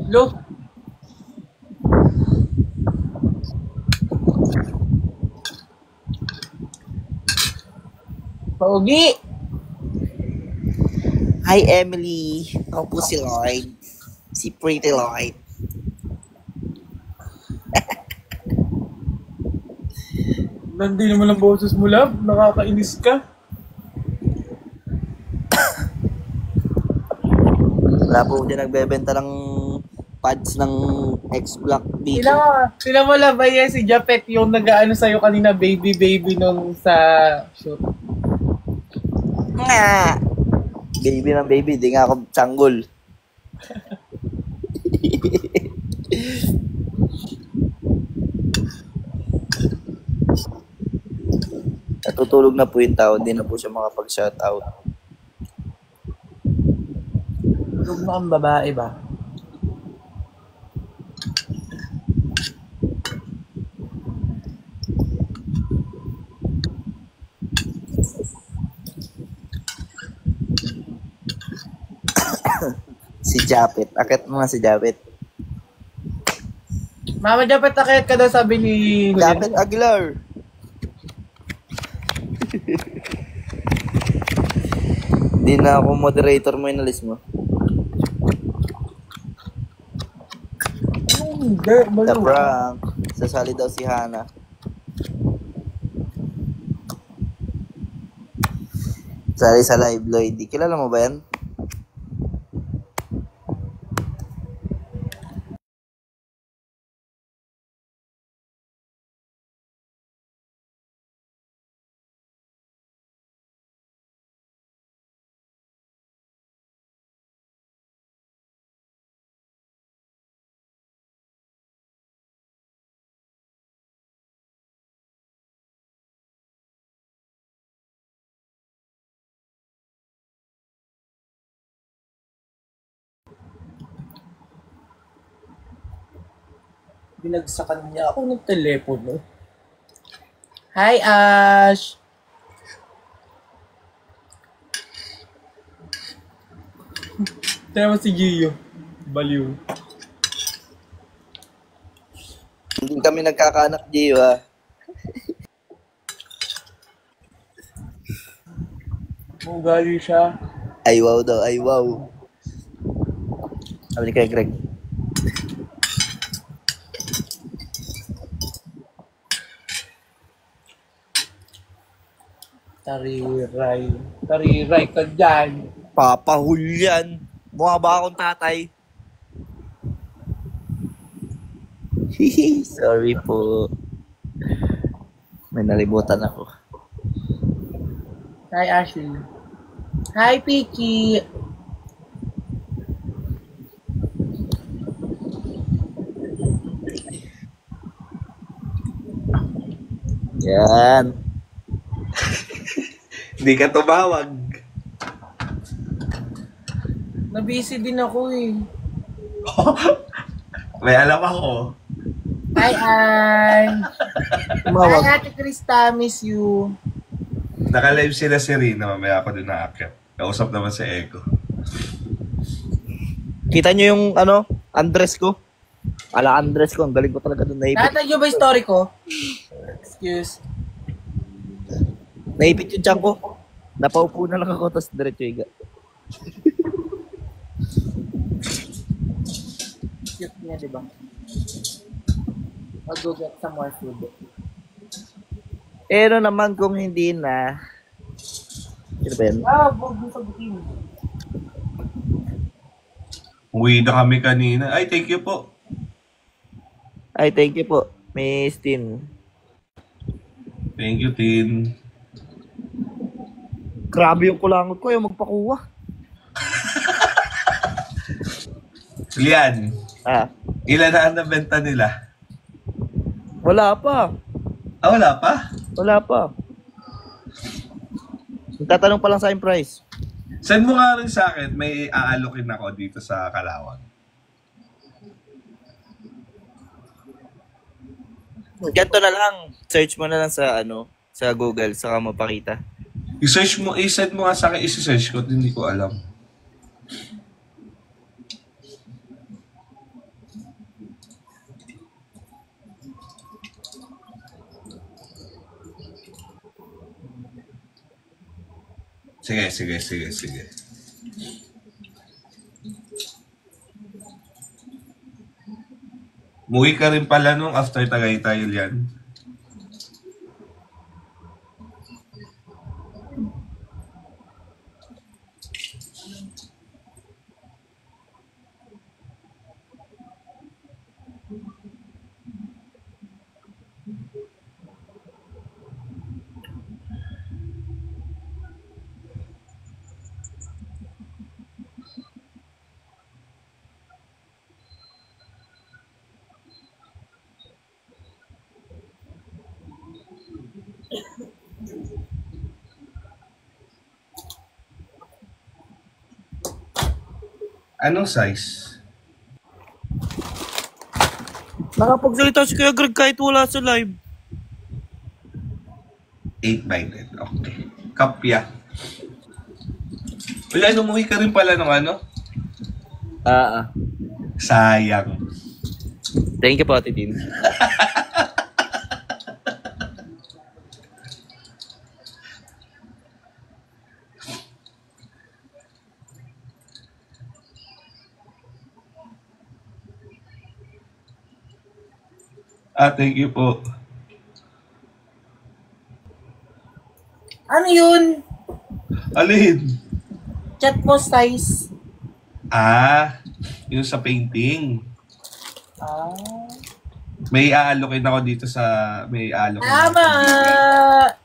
Lo, Pogi! Hi, Emily. Ako po si Lloyd. Si Pretty Lloyd. Nandi naman ang boses mo, love. Nakakainis ka. Wala po dyan nagbebenta ng pads ng X-Block dito. Sila mo love, ayan si Japet yung nag-ano sa'yo kanina, baby nung sa shoot. Nga! Baby ng baby, di nga ako sanggol. Natutulog na po yung tao, hindi na po siya makapag-shoutout. Tulog na ang babae ba? Si Japet. Akit mo nga si Japet. Mama Japet, akit ka daw sabi ni Japet Aguilar. Hindi na ako moderator mo, inalis mo. Hindi, The prank. Sasali daw si Hana. Sali sa live, Lloyd. Kilala mo ba yan? Binagsakan niya ako ng telepono. Hi, Ash! Tama si Gio. Baliw. Hindi kami nagkakaanak, Gio, ha? Ugali siya. Ay, wow daw. Ay, wow. Sabi ni kay Greg. Tariray ka dyan. Papahulyan. Mukha ba akong tatay? Sorry po. May nalimutan ako. Hi, Ashley. Hi, Piki. Yan. Hindi ka tumawag. Nabisi din ako eh. May alam ako. Hi, Hi, Tumawag. Ate Krista. Miss you. Naka-live sila si Rina. Mamaya ako din naakyat. Kausap naman si Eko. Kita nyo yung Andres ko? Andres ko. Ang galing ko talaga doon. Nakita niyo ba yung story ko? Excuse. Naipit yung tiyan ko. Napaupo na lang ako, tapos diretso higa. Cute niya, diba? I'll go get some more food. Pero naman kung hindi na... Sino ba yan? Huwag mo sagutin. Uwi na kami kanina. Ay, thank you po. Ay, thank you po, Miss Tin. Thank you, Tin. Grabe yung kulangot ko, yung magpakuha. Lian, ilan na ang nabenta nila? Wala pa. Wala pa? Wala pa. Tatanong pa lang sa akin price. Send mo nga rin sa akin, may aalokin ako dito sa Kalawag. Ganto na lang. Search mo na lang sa sa Google, saka mapakita. I-search mo, i-send mo nga sa akin, i-search ko, hindi ko alam. Sige. Muwi ka rin pala nung after Tagaytay yan. Anong size? Nakapagsalita si Kuya Greg kahit wala sa live. 8x10. Okay. Kapya. Wala, umuwi ka rin pala nung ano? Sayang. Thank you po, Ate Tin. Thank you po. Ano yun? Alin? Chat mo size. Yung sa painting. Ah. May aallokin ako dito sa... May aallokin. Tama!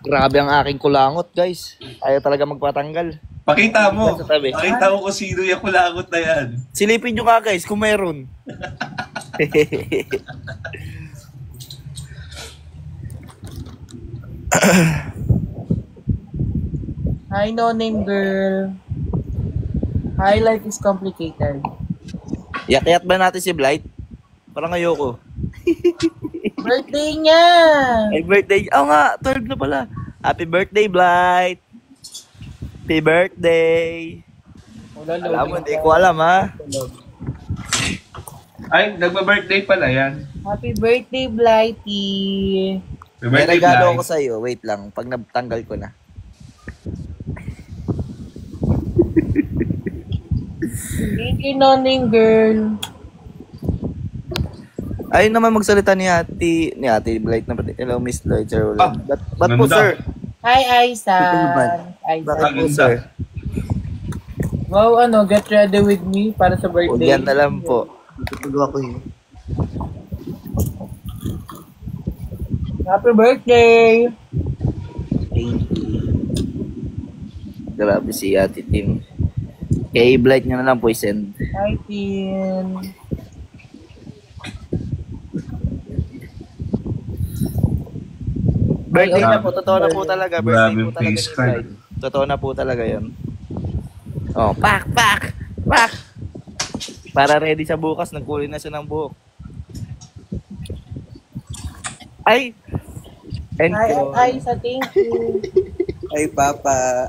Grabe ang aking kulangot, guys. Ayaw talaga magpatanggal. Pakita mo. Sa tabi. Pakita mo kung sino yung kulangot na yan. Silipin nyo ka, guys, kung meron. Hi, no name girl. Hi, life is complicated. Yak-yak ba natin si Blight? Parang ayoko. Birthday niya! Ay, birthday. Oo nga, 12 na pala. Happy birthday, Blight! Happy birthday! Alam mo, hindi ko alam, ha? Ay, nagba-birthday pala yan. Happy birthday, Blighty! May regalo ako sa'yo. Wait lang, pag natanggal ko na. Thank you, noning girl. Ayun naman magsalita ni Ate Blight na pati. Hello, Miss Lloyd, Sir Roland. Ba't po, ganda. sir? Hi, Aisan. Bakit po, Ganda. sir? Wow, get ready with me para sa birthday. Huwag yan na lang po. Tutulog ako yun. Happy birthday! Thank you. Grabe si Ate Tim. Kay Blight nyo na lang po i-send. Hi, Tin. Birthday Ay, na po. Totoo na po talaga. Birthday po talaga face ni card. Blight. Totoo na po talaga yun. Oh, pak! Para ready sa bukas. Nagkulay na siya ng buhok. Ay! And Hi, Aisa. Thank you. Ay, Papa.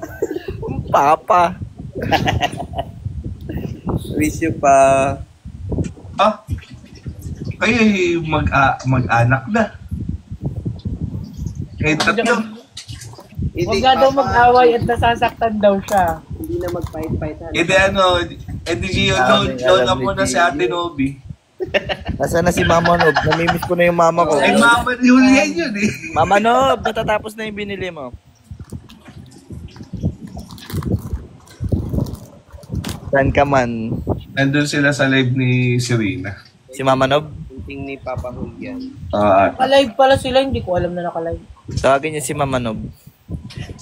Papa. Wish you pa. Kayo mag-anak na. Kahit tatlo. Huwag nga daw mag-away at nasasaktan daw siya. Hindi na mag-fight-fight. Edi Gio, lola mo na si Ate Nobi. Nasaan na si Mama Nob? Namimiss ko na yung mama ko. Ay, Mama Julian yun eh. Mama Nob, natatapos na yung binili mo. Saan ka man? Nandun sila sa live ni Serena. Si Mama Nob? Ting ni Papa Julian. Nakalive pala sila, hindi ko alam na nakalive. Tawagin niya si Mama Nob.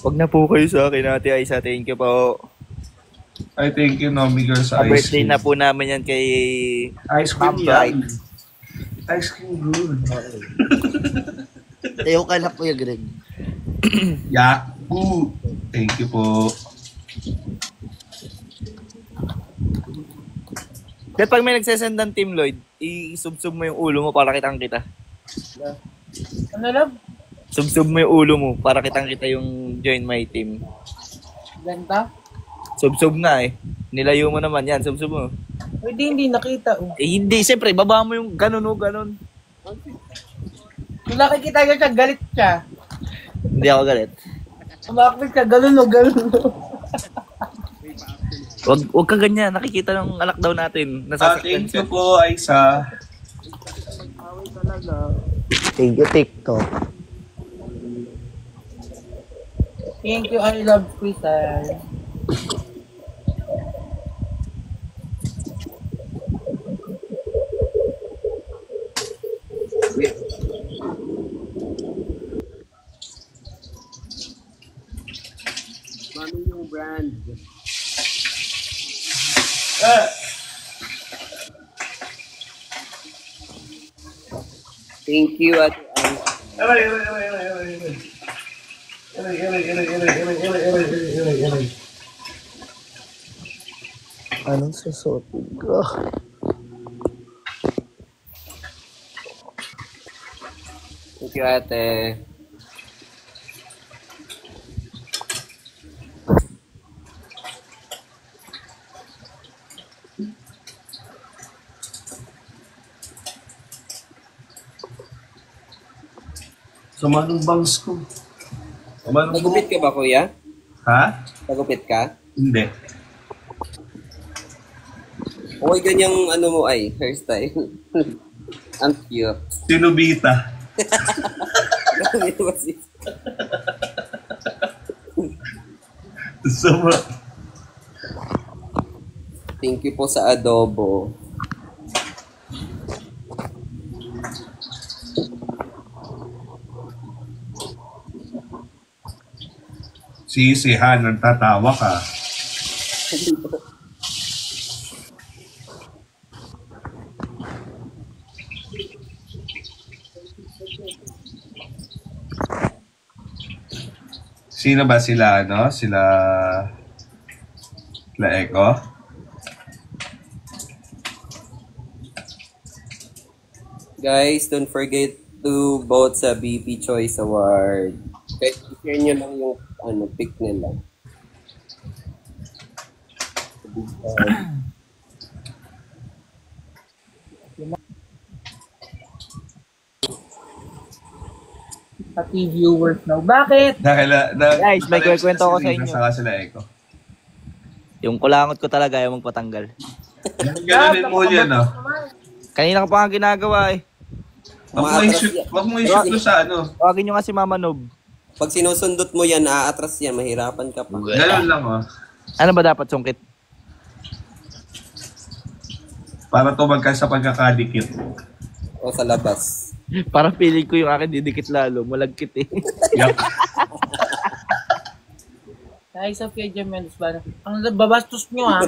Huwag na po kayo sa akin, Ate Aisa. Thank you po. I thank you, Nomi Girl, sa ice Birthday cream. na po namin yan kay Ice cream Ma'am Bright. yan. Ice cream good. Tayo ka lang po yung Greg. Yaku. Thank you po. Kaya pag may nagsesend ng Team Lloyd, i-subsub mo yung ulo mo para kitang kita. Ano love? Subsub mo yung ulo mo para kitang kita yung join my team. Ganda? Subsub nga eh. Nilayo mo naman yan, subsub mo. Pwede hindi nakita. Eh hindi, siyempre, baba mo yung ganun o ganun. Kung nakikita niya siya, galit siya. Hindi ako galit. Umakbit siya, galun o galun o. Wag ka ganyan. Nakikita ng anak daw natin. Nasasaktan Thank you po, Aisa. Thank you, TikTok. Thank you, I love Crystal. Mami yung brand. Thank you, Ate Ann. Anong susutin ko? Thank you, Ate. Sumanong bangs ko. Nagupit ka ba, kuya? Ha? Nagupit ka? Hindi. Okay, ganyang ano mo ay, hairstyle. Ang cute. Sinubita. Sama. Thank you po sa adobo. Sisihan, nagtatawa ka. Sino ba sila, ano? Sila Eko? Guys, don't forget to vote sa BP Choice Award. Kahit i-share nyo lang yung pick nila. Pati viewers now. Bakit? Guys, may kwento ako sa inyo. Saka sila Eko. Yung kulangot ko talaga ayaw magpatanggal. Ganunin mo yan, no? Kanina ko pa nga ginagawa eh. Wag mo i-shoot to sa ano. Tawagin nyo nga si Mama Nob. Pag sinusundot mo yan, aatras yan, mahirapan ka pa. Ganun lang, oh. Ano ba dapat sungkit? Para to sa pagkakadikit. O sa labas. Para feeling ko yung akin didikit lalo. Malagkit eh. Yup. Ay, Sofia Gemelos ba? Ang babastos nyo, ha?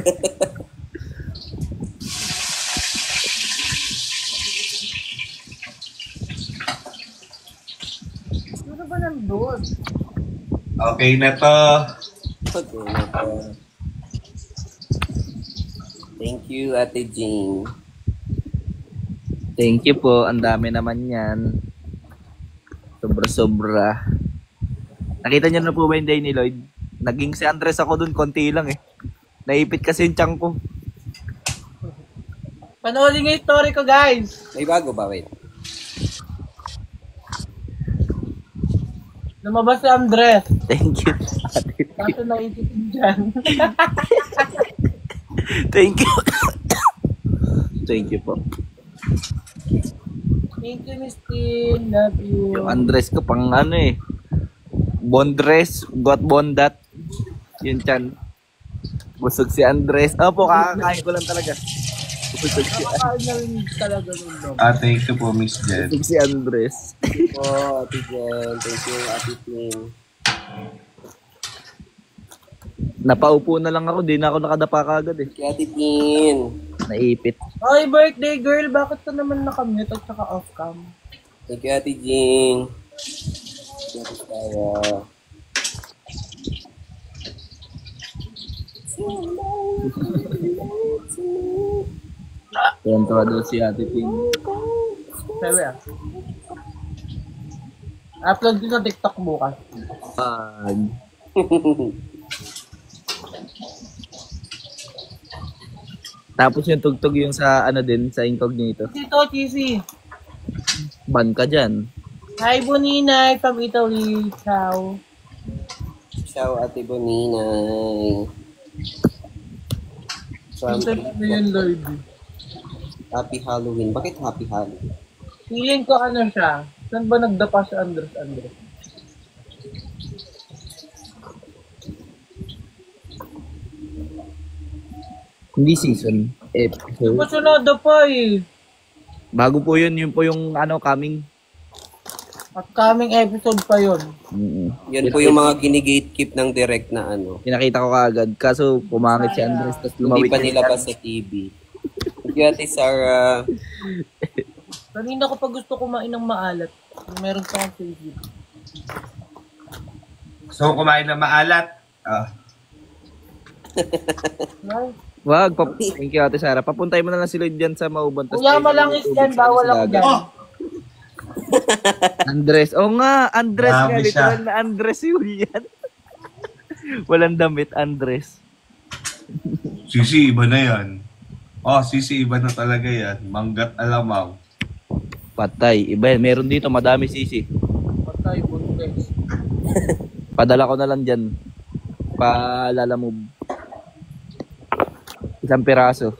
Ano ba nandun? Okay na to. Okay na po. Thank you, Ate Jean. Thank you po. Ang dami naman yan. Sobra-sobra. Nakita niyo na po ba yung day ni Lloyd? Naging si Andres ako dun, konti lang eh. Naipit kasi yung tiyan ko. Panoorin nga yung story ko, guys. May bago ba? Wait. Lumabas si Andres. Thank you. Kaso naisipin dyan. Thank you. Thank you po. Thank you, Miss Tin. Love you. Yung Andres ko pang ano eh. Bondres, got bondat. Yun tiyan. Busog si Andres. Opo, kakakain ko lang talaga. Busog si Nakakain na rin talaga ng love. Thank you po, Miss Jen. Busog si Andres. Oh, Ate Jen. Thank you, Ate Jean. Napaupo na lang ako, di na ako nakadapa kagad eh. Thank you, Ate Jean. Naipit. Ay, birthday girl. Bakit ka naman nakamute at saka off-cam? Thank you, Ate Jean. Lapit tayo. Yan to daw si Ate Tin. Sabi ah. Upload din sa TikTok bukas. Tapos yung tugtog yung sa ano din, sa incognito. Dito, Cheesy. Ban ka dyan. Hi, Boninay from Italy. Ciao. Ciao, Ate Boninay. From Ano yun, Lord? Happy Halloween. Bakit Happy Halloween? Feeling ko ano siya. Saan ba nagdapa si Andres? Hindi season. Episode. Ba't siya nadapa eh? Bago po yun. Yun po yung coming. At coming episode pa yun. Yan po yung mga gini-gatekeep ng direct na ano. Pinakita ko kaagad. Kaso pumangit si Andres. Tapos Hindi lumawit pa si nilabas sa TV. Thank you, Ate Sarah. Kanina ko pa gusto kumain ng maalat. Meron pa akong favorite. So, kumain na maalat. Nice. Wag. Thank you, Ate Sarah. Papuntay mo na lang si Lloyd dyan sa Mauban. Kuya, malangis yan. Bawal ako dyan. Andres. Oo nga. Andres nga. Grabe Literal siya. na Andres Julian. Walang damit, Andres. Sisi, iba na yan. Sisi, iba na talaga yan. Manggat alamang. Patay. Iba yan. Meron dito. Madami sisi. Patay, buntes. Padala ko na lang dyan. Palalamove. Isang piraso.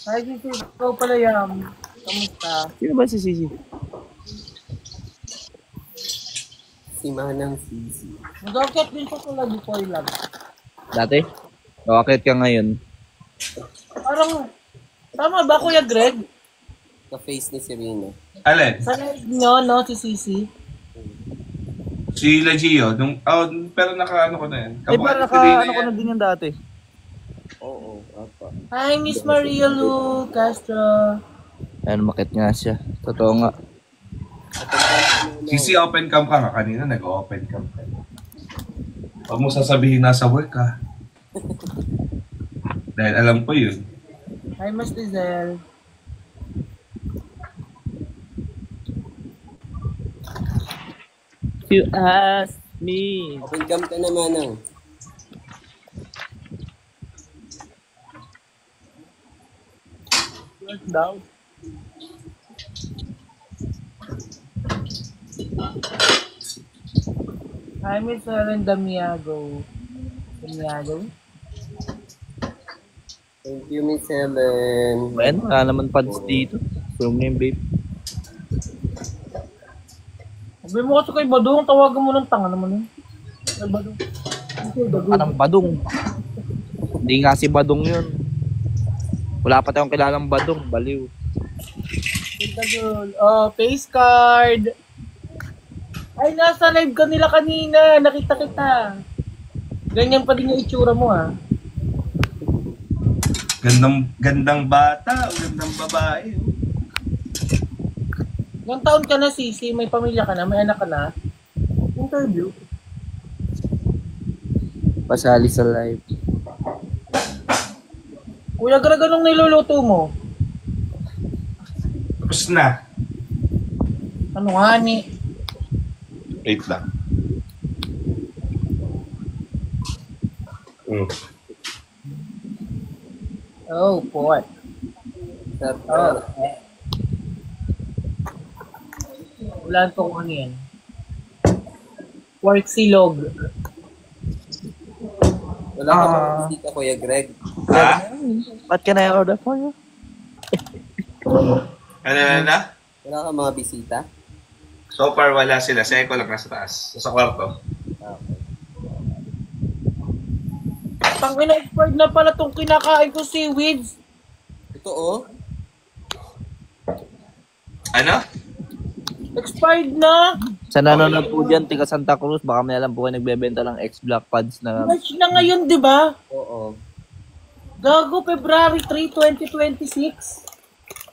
Hi, Sisi. Ikaw pala Yam. Kamusta? Sino ba si Sisi? Si Manang Sisi. Mag-akit din ko pala before lang. Dati? Bakit ka ngayon? Parang, tama ba Kuya Greg? Ka-face ni Serena. Alin? Sa live nyo, no, si Sisi? Si Legio. Pero naka-ano ko na yan. Eh, para naka, ko na din yan dati. Oo, apa. Hi, Miss Maria Lu Castro. Ayun, makit nga siya. Totoo nga. Sisi, open cam ka nga. Kanina nag-open cam ka. Huwag mo sasabihin nasa work ka. Dahil alam ko yun. Hi, Mas Lizelle. You ask me. Open cam ka na, Manang. Down. Hi, Miss Ellen Damiago. Thank you, Miss Helen. Ayan, wala naman pads dito. From name, babe. Sabi mo kasi kay Badong, tawagan mo ng tanga naman yun. Kay Badong. Anong Badong? Hindi nga si Badong yun. Wala pa tayong kilalang Badong. Baliw. Face card. Ay, nasa live ka nila kanina. Nakita kita. Ganyan pa din yung itsura mo, ha? Gandang bata o gandang babae. Ilang taon ka na, Sisi? May pamilya ka na? May anak ka na? Interview? Pasali sa live. Kuya Greg, anong niluluto mo? Tapos na. Ano nga ni? Wait lang. Oh, pork. Oh, wala ko kung ano yan. Pork silog. Wala ka ba bisita, Kuya Greg? Ha? What can I order for you? Ano? Wala ka mga bisita? So far, wala sila. Sa ko lang nasa taas. Sa kwarto. Tangina, expired na pala tong kinakain ko seaweeds. Ito, oh. Ano? Expired na. Sa nanonood po dyan, tiga Santa Cruz, baka may alam po kayo nagbebenta ng X-Black pads na... March na ngayon, di ba? Oo. Gago, February 3, 2026.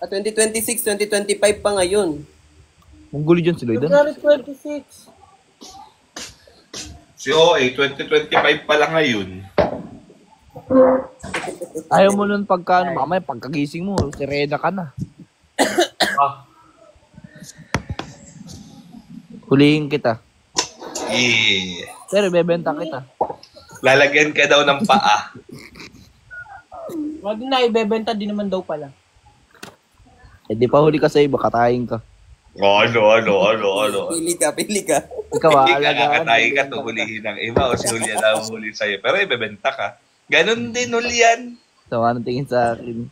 2026, 2025 pa ngayon. Ang gulo dyan si Lloyd. February 26. Si OA, 2025 pa lang ngayon. Ayaw mo nun pagka, mamaya pagkagising mo, sirena ka na. Hulihin kita. Yeah. Pero bebenta kita. Lalagyan ka daw ng paa. Wag na, ibebenta din naman daw pala. Eh di pa huli ka sa iba, katayin ka. Ano? Pili ka, pili ka. Ikaw Hindi ka alagaan. kakatay ka, tuhulihin ng iba o si Julian ang huli sa'yo. Pero ibebenta ka. Ganon din, Julian. So, anong tingin sa akin?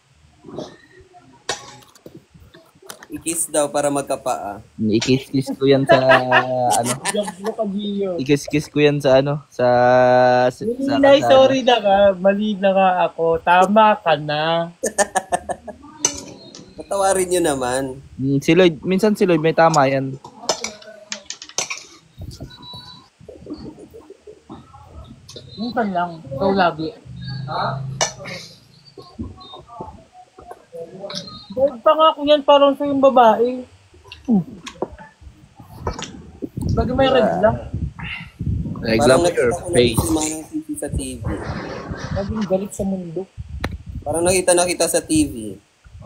I-kiss daw para magkapaa. Ikis-kiss ko yan sa, ano? Job mo ka, Gio. Ikis-kiss ko yan sa, ano? Sa Ninay, sorry na ka. Mali na ka ako. Tama ka na. Patawarin nyo naman. Si Lloyd, minsan si Lloyd may tama yan. Minsan lang. Ikaw lagi. Dahil pa nga ako yan parang sa yung babae. Bagay may red lang. Example your nakita ko na face. si Manang Sisi sa TV. Naging galit sa mundo. Parang nakita na kita sa TV.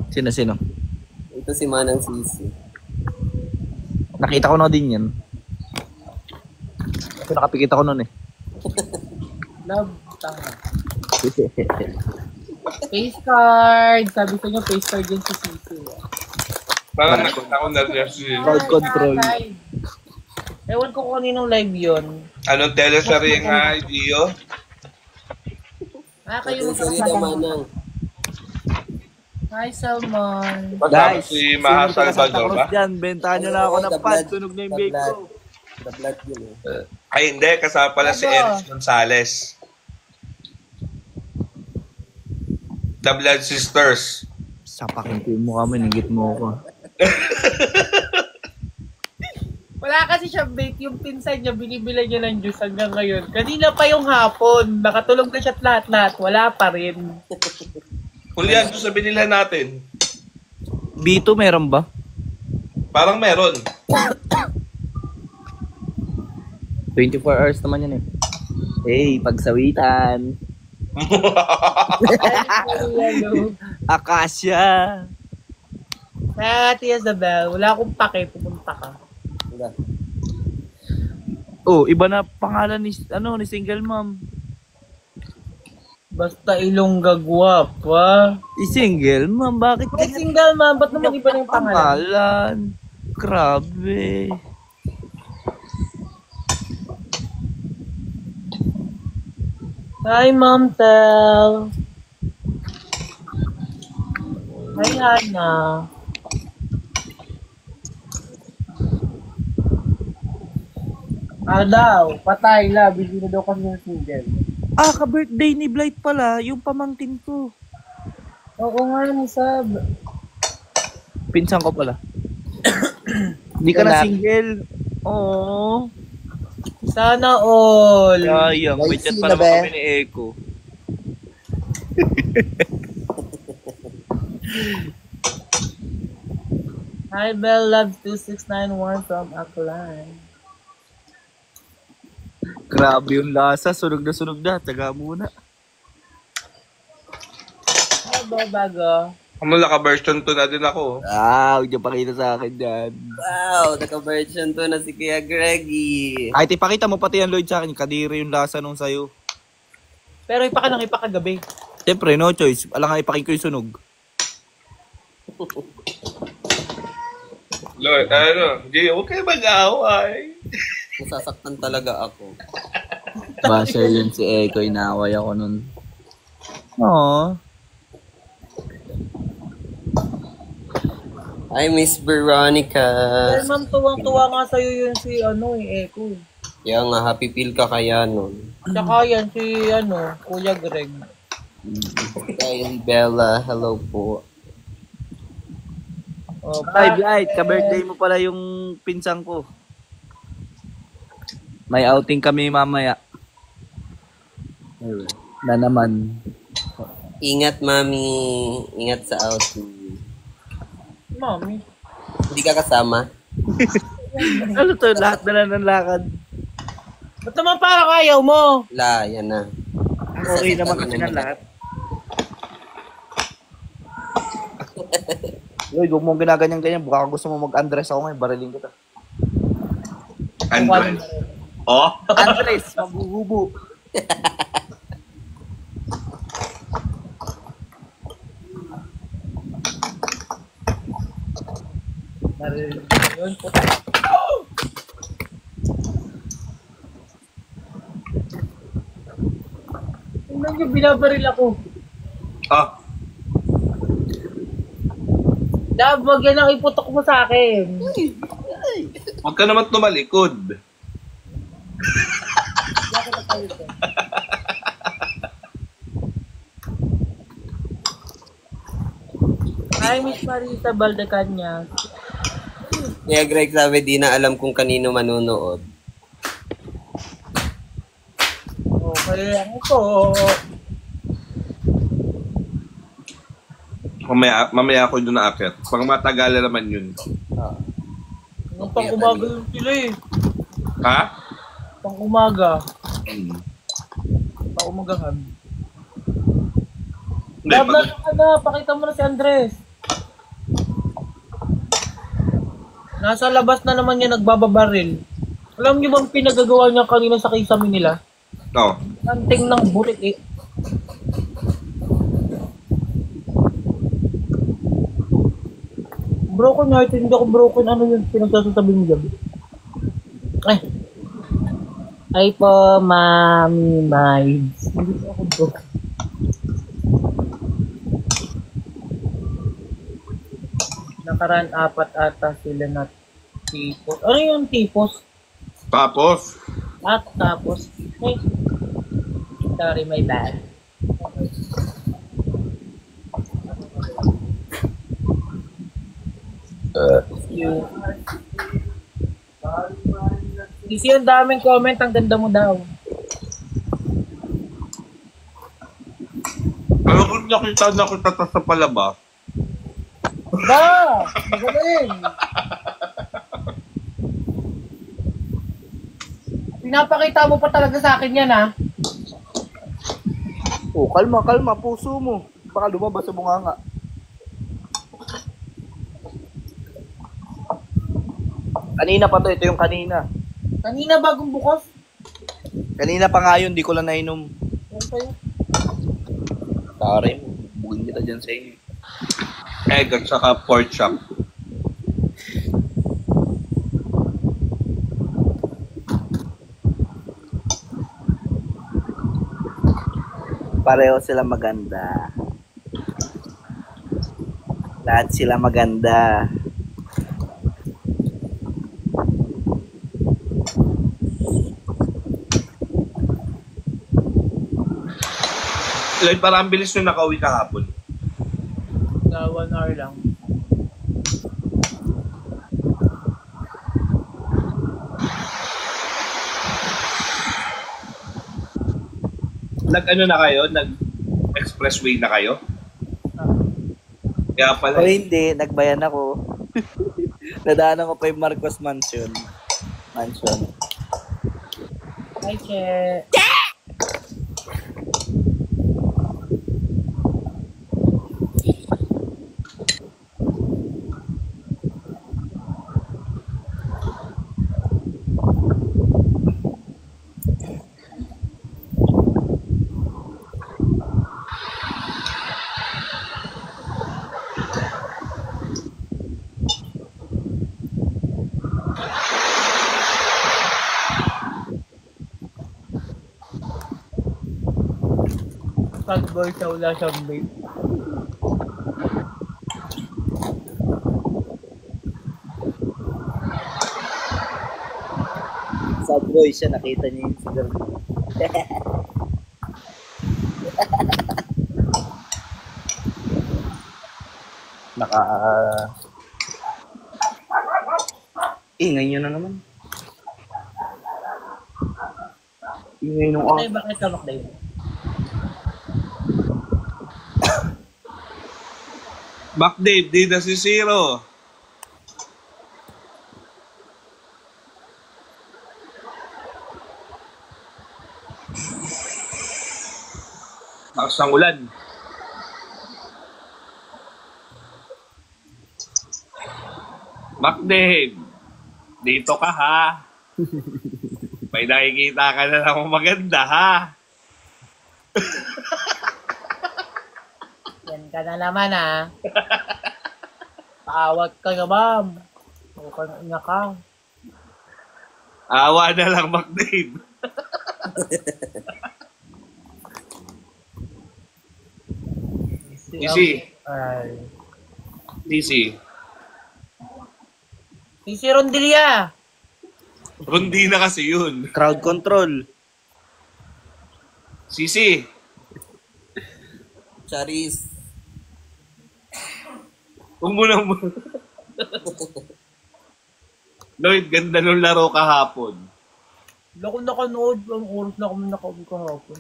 Sino? Ito si Manang Sisi. Nakita ko na din yan. Kasi nakapikit ako nun eh. Love, tanga. Face card. Sabi ko niya, face card yan si Sisi. Parang nakita ko na si... Crowd control. Ewan ko kung kaninong live yun. Anong teleserye nga, Gio? Kayo Ito si Rita Manang. Hi, Salmon. Kasama si Maha Salvador ba? Dyan, bentahan nyo na ako ng pad. Sunog na yung bake ko. The blood yun eh. Ay, hindi. Kasama pala si Eris Gonzalez. The Blood Sisters. Sapakin ko yung mukha mo, ningit mo ako. Wala kasi siya bake. Yung pinsan niya, binibilan niya ng juice hanggang ngayon. Kanina pa yung hapon. Nakatulog na siya at lahat-lahat. Wala pa rin. Julian, ito sa binila natin. B2 meron ba? Parang meron. 24 hours naman yan eh. Hey, pagsawitan. Akasya. Ate Isabel, wala akong pake. Pumunta ka. Diba? Oh, iba na pangalan ni single mom. Basta Ilongga guwapa. Single mom, bakit Ay, single man. Ba't naman iba na yung pangalan? pangalan? Grabe. Hi, Mom Tel. Hi, Hana. Daw, patay la. Bili na daw kami ng single. Ka-birthday ni Blight pala, yung pamangkin ko. Oo nga, ni Sab. Pinsan ko pala. Hindi ka na single. Oo. Sana all. Sayang, may chat pa naman kami ni Eko. Hi, Bell Love 2691 from Aklan. Grabe yung lasa, sunog na. Taga muna. Bago. Kamula ka version 2 na din ako. Huwag niyo pakita sa akin dyan. Wow, naka-version to na si Kuya Greggy. Kahit ipakita mo pati yan, Lloyd, sa akin. Kadiri yung lasa nung sayo. Pero ipakagabi. Siyempre, no choice. Alang nga ipakin ko yung sunog. Lord, Gio, huwag kayo mag-away. Nasasaktan talaga ako. Basher yun si Eko, inaway ako nun. Aww. Hi, Miss Veronica. Well, ma'am, tuwang-tuwa nga sa'yo yun si Eko. Kaya nga, happy feel ka kaya nun. Tsaka yan si Kuya Greg. Kay Bella, hello po. Oh, Hi, Blight. Ka-birthday mo pala yung pinsang ko. May outing kami mamaya. Na naman. Ingat, mami. Ingat sa outing. Mami. Hindi ka kasama? Ano to? Lahat na lang ng lakad. Ba't naman parang ayaw mo? La, yan na. Okay naman kasi ng lahat. Lloyd, huwag mong ginaganyan-ganyan. Baka gusto mo mag-undress ako ngayon. Barilin kita. Android. Oh? Andres, maghuhubo. Barilin. Yun po. Tingnan nyo, binabaril ako. Ah, Dab, wag yan ang iputok mo sa akin. huwag ka naman tumalikod. Hi, Miss Marita Baldecañas. Kaya Greg sabi, di na alam kung kanino manunood. Okay, ano po? Mamaya ako doon na akit. Pag matagalan naman yun. Nung pang-umaga yun sila eh. Ha? Pang-umaga. Hmm. Pang-umagahan. Hindi, Dab pag, na, pakita mo na si Andres. Nasa labas na naman niya nagbababaril. Alam niyo bang pinagagawa niya kanina sa kisame nila? oh, Anting ng bulit eh. Broken heart, hindi ako broken. Ano yung pinagsasasabi mo dyan? Ay po, Mami Mides. Hindi po ako broken. Nakaraan 4 ata sila na tipos. Ano yung tipos? tapos, At tapos, hey, sorry, my bad. You. Kasi yung daming comment, ang ganda mo daw. pero kung nakita na kita sa palabas, Ba! Magaling! Pinapakita mo pa talaga sa akin yan, ha? Oh, kalma, kalma. Puso mo. Baka lumabas sa bunganga. Kanina pa to. Ito yung kanina. Kanina bagong bukas. Kanina pa nga yun. Di ko lang nainom. Ano sa'yo? Sorry mo. Bugin kita dyan sa inyo. egg at saka pork chop. Pareho sila maganda. Lahat sila maganda. Like, parang bilis nung nakauwi kahapon. Na 1 hour lang. Nag-ano na kayo? Nag-expressway na kayo? Kaya pala. O hindi, nagbayan ako. Nadaanan ko pa yung Marcos Mansion. Hi, Che. Sad boy sa wala siyang babe. Sad boy siya, nakita niya yung sigar. Ingay nyo na naman. Ingay nung Ay, bakit ka Dave? Back Dave, di na si Zero. Lakas ng ulan. Back Dave, dito ka ha. May nakikita ka na lang maganda ha. Yan ka na naman, ha? Paawat ka na, ma'am. Bukang ina ka. Awa na lang, McDave. Easy. Ay. Easy. Si Rondelia. Rundi na kasi yun. Crowd control. Sisi. Charis. Huwag mo nang... Lloyd, ganda nung laro kahapon. Wala ko nakanood. Ang oras na kami nakauwi kahapon.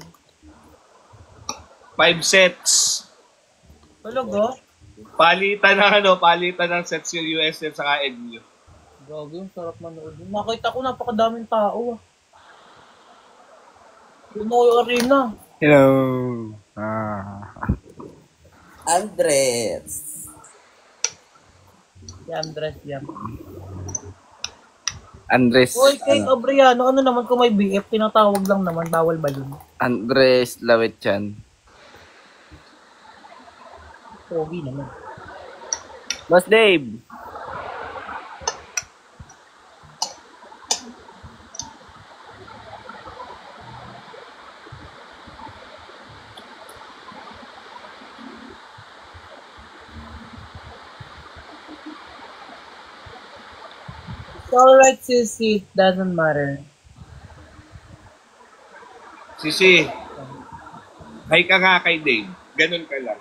5 sets. Talaga? Palitan ng sets yung USL saka NU. Gago, yung sarap manood. Nakita ko napakadaming tao. Pinoy Arena. Hello. Andres. Si Andres yan. Andres. Uy, kay Abriano, ano naman kung may BF, tinatawag lang naman, bawal balon. Andres Lawetchan. Pogi naman. Boss Dave. It's alright, sissy. It doesn't matter. Sisi. Hi ka nga kay Dave. Ganun ka lang.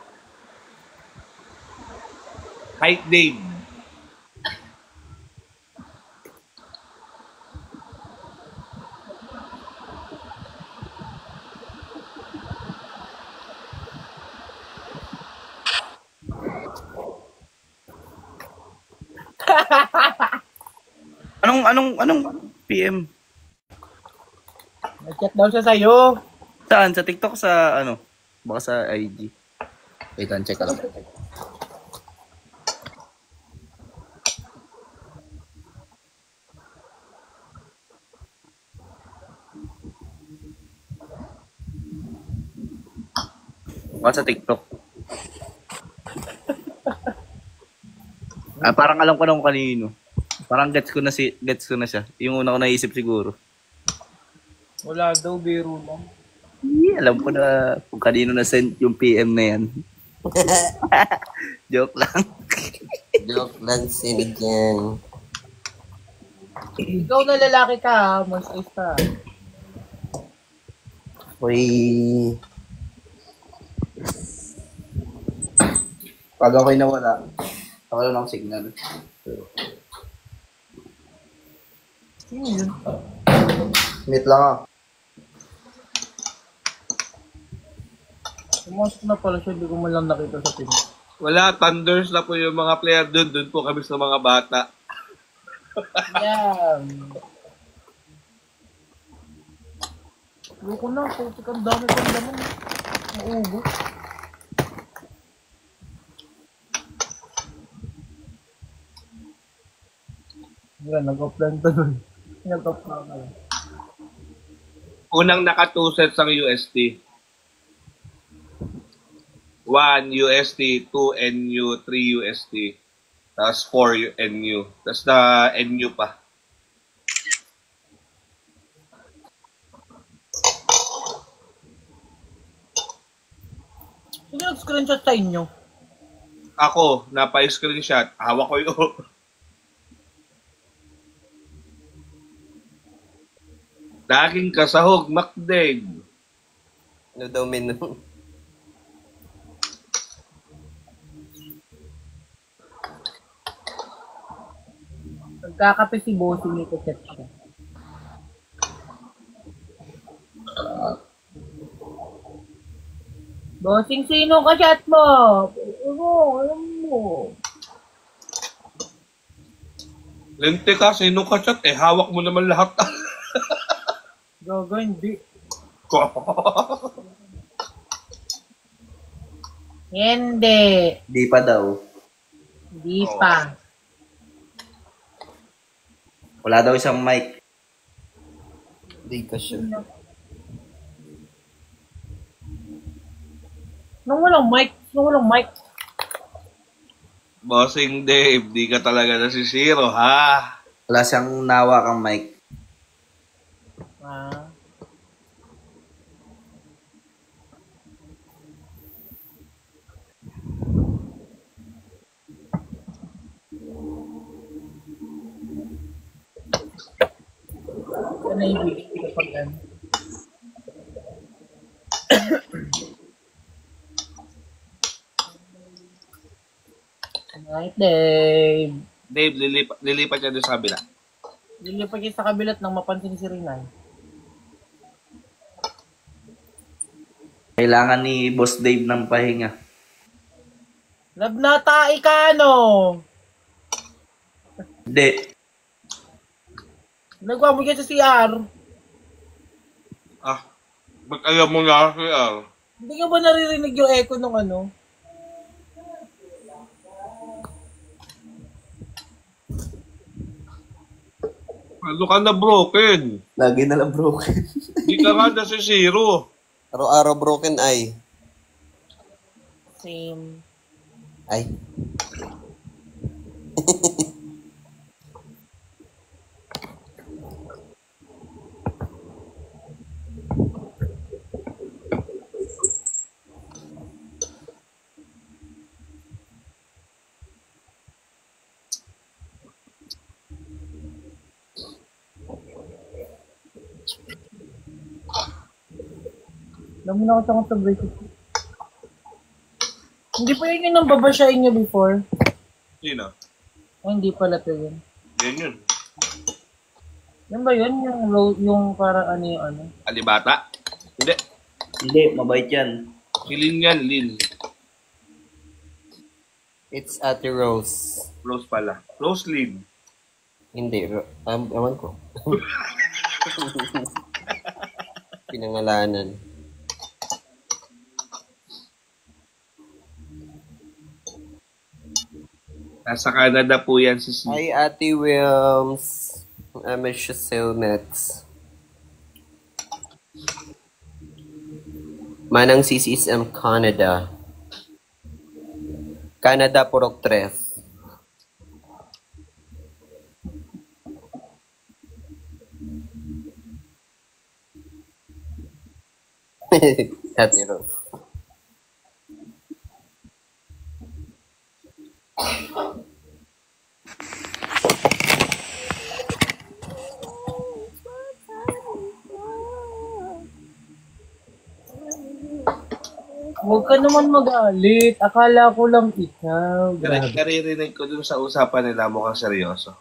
Hi, Dave. Anong PM? Nag-chat daw siya sa'yo. Saan? Sa TikTok? Sa ano? Baka sa IG. Wait, check ka lang. Baka sa TikTok. Parang alam ko na kung kanino. Parang gets ko na siya. Yung una ko naisip siguro. Wala daw, biro lang. Alam ko na kung kanino na send yung PM na yan. Joke lang. Joke lang, sinigyan. Ikaw na lalaki ka, ha? Mas ayos ka. Uy. Pag ako'y nawala, wala na akong signal. Sino yun? Meet lang ako. Pumasok na pala siya, hindi ko man lang nakita sa team. Wala, Thunders na po yung mga player doon. Doon po kami sa mga bata. Yan. Loko na, putik ang dami kong naman. Naubo. Yan, nag-offline to nun. Nag-offline ka lang. Unang naka 2 sets ang UST. 1 UST, 2 NU, 3 UST. Tapos 4 NU. Tapos na NU pa. Sino nag-screenshot sa inyo? Ako, napa-screenshot. Hawak ko yun. Laging kasahog, McDade. Ano daw menu? Nagkakape si Bossing nito chat siya. Bossing, sino ka chat mo? Alam mo. Lente ka, sino ka chat? Hawak mo naman lahat. Gago, hindi. Hindi. Di pa daw. Hindi pa. Wala daw isang mic. Di ka sure. Nung walang mic. Bossing Dave, di ka talaga nasisiro, ha? Wala siyang nawa kang mic. Ah. Ano yung bigay kapag ano? Alright, Dave. Dave, lilipat ka doon sa kabila. Lilipat kayo sa kabilat nang mapansin si Rinay. Kailangan ni Boss Dave ng pahinga. Nagnatay ka, no? Hindi. Nagwa mo ka sa CR. Ah, ba't alam mo na kasi, Hindi ka ba naririnig yung echo nung ano? Ano ka na broken? Lagi na lang broken. Di ka nga nasisiro. Araw-araw broken eye. Same. Ay. Alam mo na ako sa break. Hindi pa yun yung nambabasyain niyo before? Sino? Ay, hindi pala to yun. Yan yun. Yan ba yun? Yung parang ano yung ano? Alibata? Hindi. Hindi, mabait yan. Si Lin yan, Lin. It's Ate Rose. Rose pala. Rose Lin. Hindi. Ewan ko. Pinangalanan. Nasa Canada po yan si Si. Hi, Ate Wilms. I miss you so much. Manang Sisi is in Canada. Canada, Purok 3. Ate Rose. Huwag ka naman magalit. Akala ko lang ikaw. Grabe. Naririnig ko dun sa usapan nila mukhang seryoso.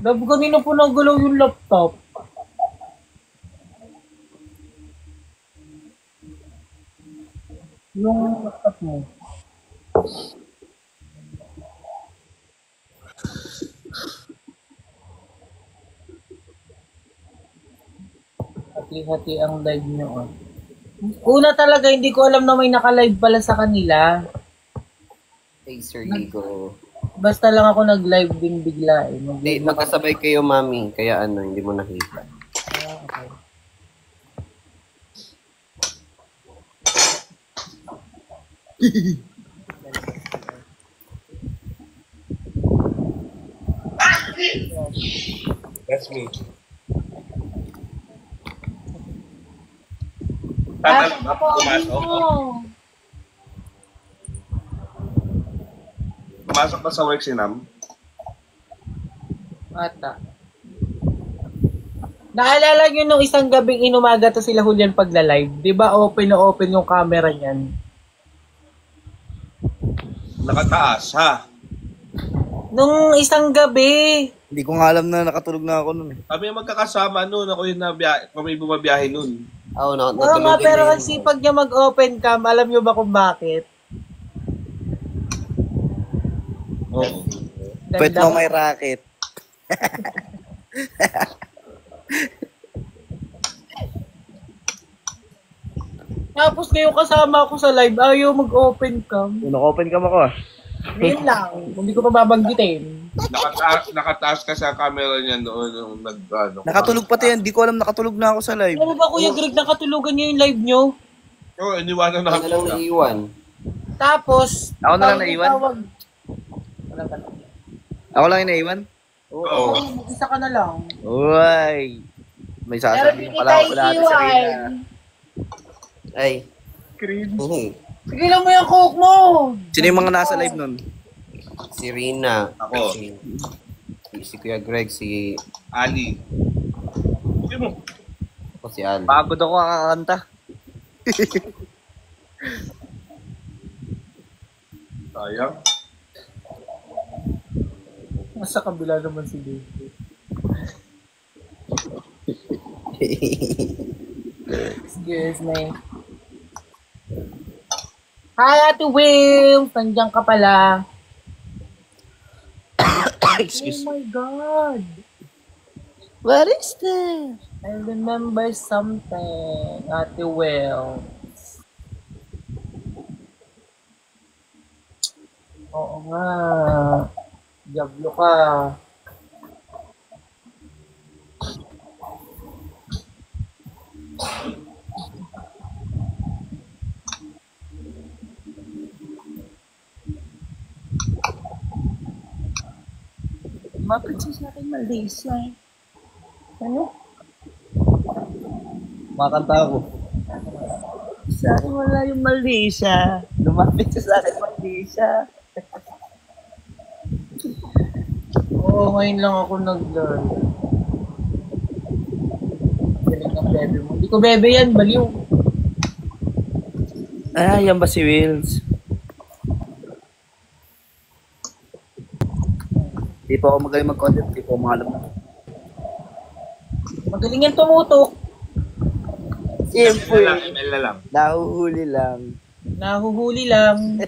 Love, kanina po nagalaw yung laptop. Yung laptop mo. Hati-hati ang live nyo. Oh. Una talaga, hindi ko alam na may naka-live pala sa kanila. Hey, Sir Gigo. Basta lang ako nag-live din bigla eh. Hindi, nakasabay kayo, mami. Kaya ano, hindi mo nakita. Ah, okay. That's me. Ah, Tatanggap, ako, pumasok. Pumasok ba sa work si Nam? Ata. Naalala nyo nung isang gabing inumaga to sila Julian pagla-live? Di ba open na open yung camera niyan? Nakataas, ha? Nung isang gabi. Hindi ko nga alam na nakatulog na ako nun eh. Kami yung magkakasama noon. Ako yung kami bumabiyahe noon. Oo, no, Oo nga, pero ang sipag niya mag-open cam, alam nyo ba kung bakit? Oo. Pwede mo may racket. Tapos ngayon kasama ako sa live, ayaw mag-open cam. Naka-open cam ako ah. Ngayon lang, hindi ko pa babanggitin. Nakataas ka sa camera niya noon nung Nakatulog pati yan. Di ko alam nakatulog na ako sa live. Ano ba Kuya Greg, nakatulugan niyo yung live niyo? Oo, iniwanan na Ano lang naiwan? Tapos, Ako na lang tawag- naiwan? tawag- Wala ka lang. Ako lang yung naiwan? Oo. Isa ka na lang. Uy. May Pero sasabihin hindi pala ako tayo pala sa Rina. iwan. Ay. Cringe. Hmm. Sige lang mo yung coke mo. Sino yung mga nasa live nun? Si Rina. Ako. Si Kuya Greg. Si... Ali. Hindi mo. Ako si Al. Pagod ako kakakanta. Sayang. Nasa kabila naman si David. Excuse me. Hi, Ate Will! Nandiyan ka pala. Excuse Oh my God! What is that? I remember something, Ate Will. Oo nga. Diablo ka. Mapit sa akin Malaysia. Ano? Makanta ako. Sa akin wala yung Malaysia. Lumapit siya sa akin Malaysia. Oo, ngayon lang ako nag-learn. Galing ng bebe mo. Hindi ko bebe yan, baliw. Ah, yan ba si Wills? Di pa ako magaling mag-content. Di pa ako mahalap na. Magaling yan tumutok. Siyempre. ML na lang. Nahuhuli lang. Nahuhuli lang.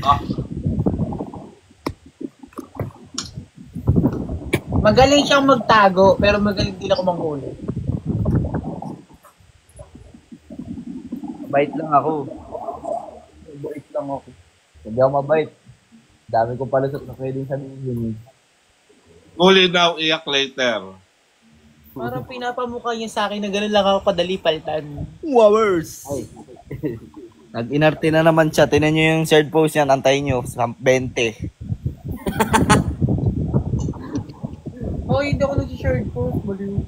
Ah, Magaling siyang magtago, pero magaling din ako manghuli. Mabait lang ako. Mabait lang ako. Hindi ako mabait. Dami ko palusot na pwedeng sabihin. huli now, iyak later. Parang pinapamukha niya sa akin na gano'n lang ako kadali paltan. Wowers! Ay. Nag-inarte na naman siya. Tinan nyo yung third post yan. Antayin nyo. 20. Oh, hindi ako nag-shirt post. Baliw.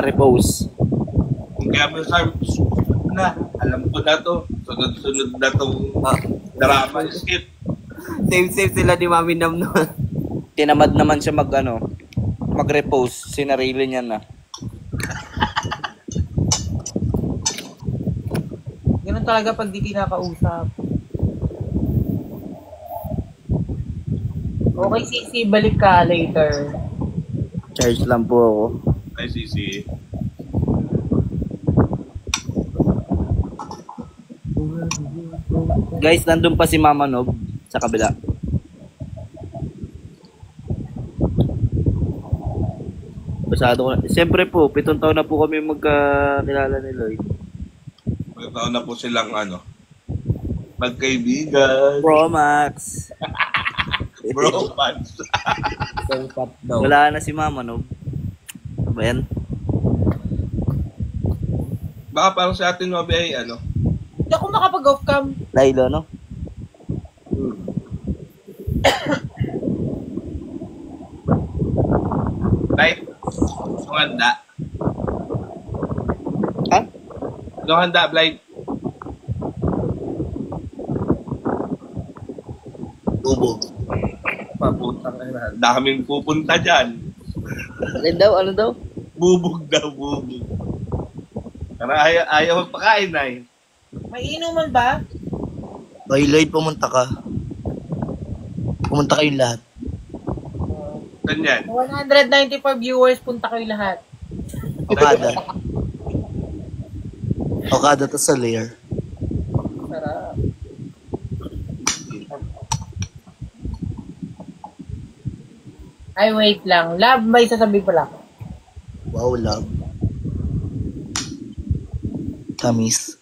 Repost. Kung kaya mo sabi, na, alam ko na to. Sunod-sunod na tong drama. Skip. Save sila ni Mami Nam noon. Tinamad naman siya mag-repost. Sinarili niya na. Ganun talaga pag di kinakausap. Okay, Sisi, balik ka later. Charge lang po ako. Ay, sisi. Guys, nandun pa si Mama Nob sa kabila. Basado ko na. Siyempre po, 7 taon na po kami magkakilala ni Lloyd. Magkataon na po silang magkaibigan. Bro, Max. Bro, fans. Sangkat daw. Wala na si Mama Nob. Ano ba yan? Baka parang sa atin, Nobe, ay Hindi ako makapag-off cam. Lailo, no? Right? Nung handa. Ha? Nung handa, Blight. Bubog. Paputang na. Daming pupunta dyan. Ano daw? Ano daw? Bubog daw, bubog. Para ayaw magpakain, ay. May inuman ba? Ay, Lloyd, pumunta ka. Pumunta kayong lahat. Ganyan. 194 viewers, punta kayo lahat. Okada. Okada to sa layer. Sarap. Ay, wait lang. Love, may sasabihin pala ako. Wow, love. Tamis.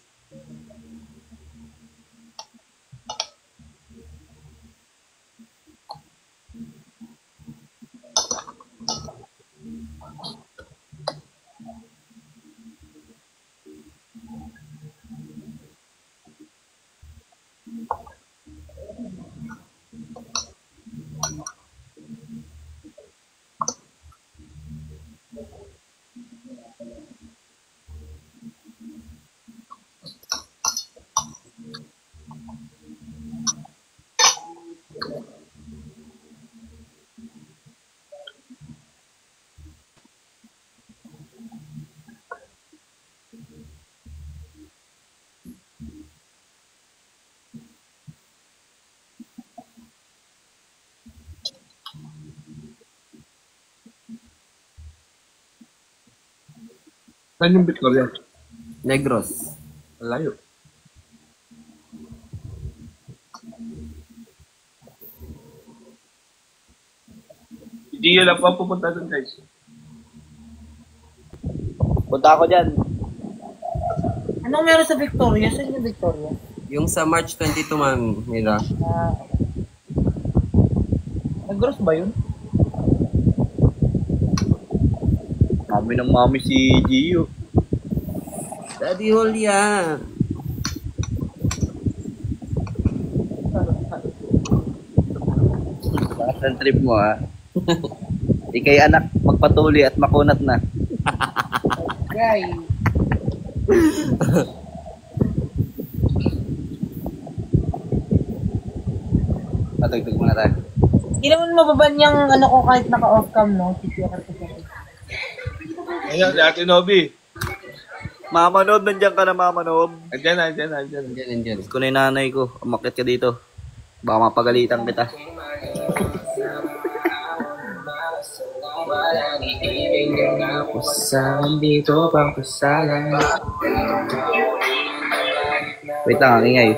Saan yung Victoria? Negros. Malayo. Hindi yun lang pa pupunta doon, guys. Punta ako dyan. Anong meron sa Victoria? Saan yung Victoria? Yung sa March 22, ma'am, Mira. Nag-gross ba yun? Mami ng mami si Gio. Daddy Julia. Saan trip mo ha? Ikay anak, magpatuloy at makunat na. Guys. Patugtog muna tayo. Hindi naman mababan yung ano ko kahit naka-off cam, no? Ayun, si Ate Nobi. Mama Nob, nandiyan ka na Mama Nob. Andyan. Andyan. Gusto ko na yung nanay ko. Umakit ka dito. Baka mapagalitan kita. Saan dito bang kasalan? Wait lang, ang ingay.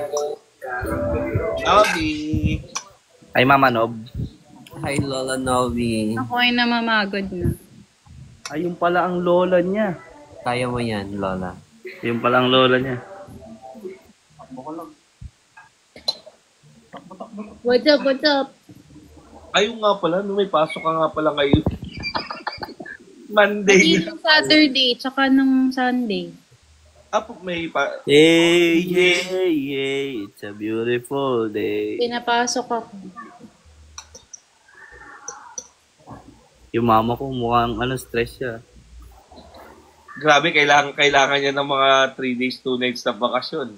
Nobi. Ay Mama Nob. Hi, Lola Novi. Ako ay namamagod na. Ay, yung pala ang lola niya. Kaya mo yan, Lola. Yung pala ang lola niya. What's up? Ayun nga pala, no, may pasok ka nga pala ngayon. Monday. Dito Saturday, tsaka nung Sunday. May pa... Hey, hey, hey, it's a beautiful day. Pinapasok ako. Yung mama ko mukhang stress siya. Grabe, kailangan niya ng mga 3 days, 2 nights na bakasyon.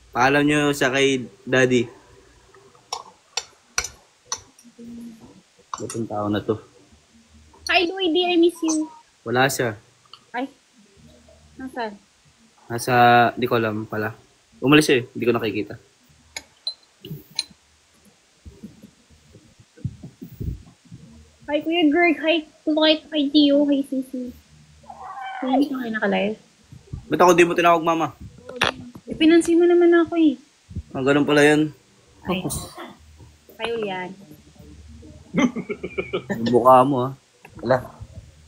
Paalam nyo siya kay Daddy. Itong tao na to. Hi, Lloydie, I miss you. Wala siya. Ay, nasaan? Nasa, di ko alam pala. Umalis siya eh, hindi ko nakikita. Hi, Kuya Greg. Hi, Hi, Gio. Hi, Sisi. Hindi ka kayo nakalive. Ba't ako di mo tinawag mama? Pinansin mo naman ako eh. Ah, ganun pala yan. Ay, kayo yan. Yung mukha mo ah. Wala.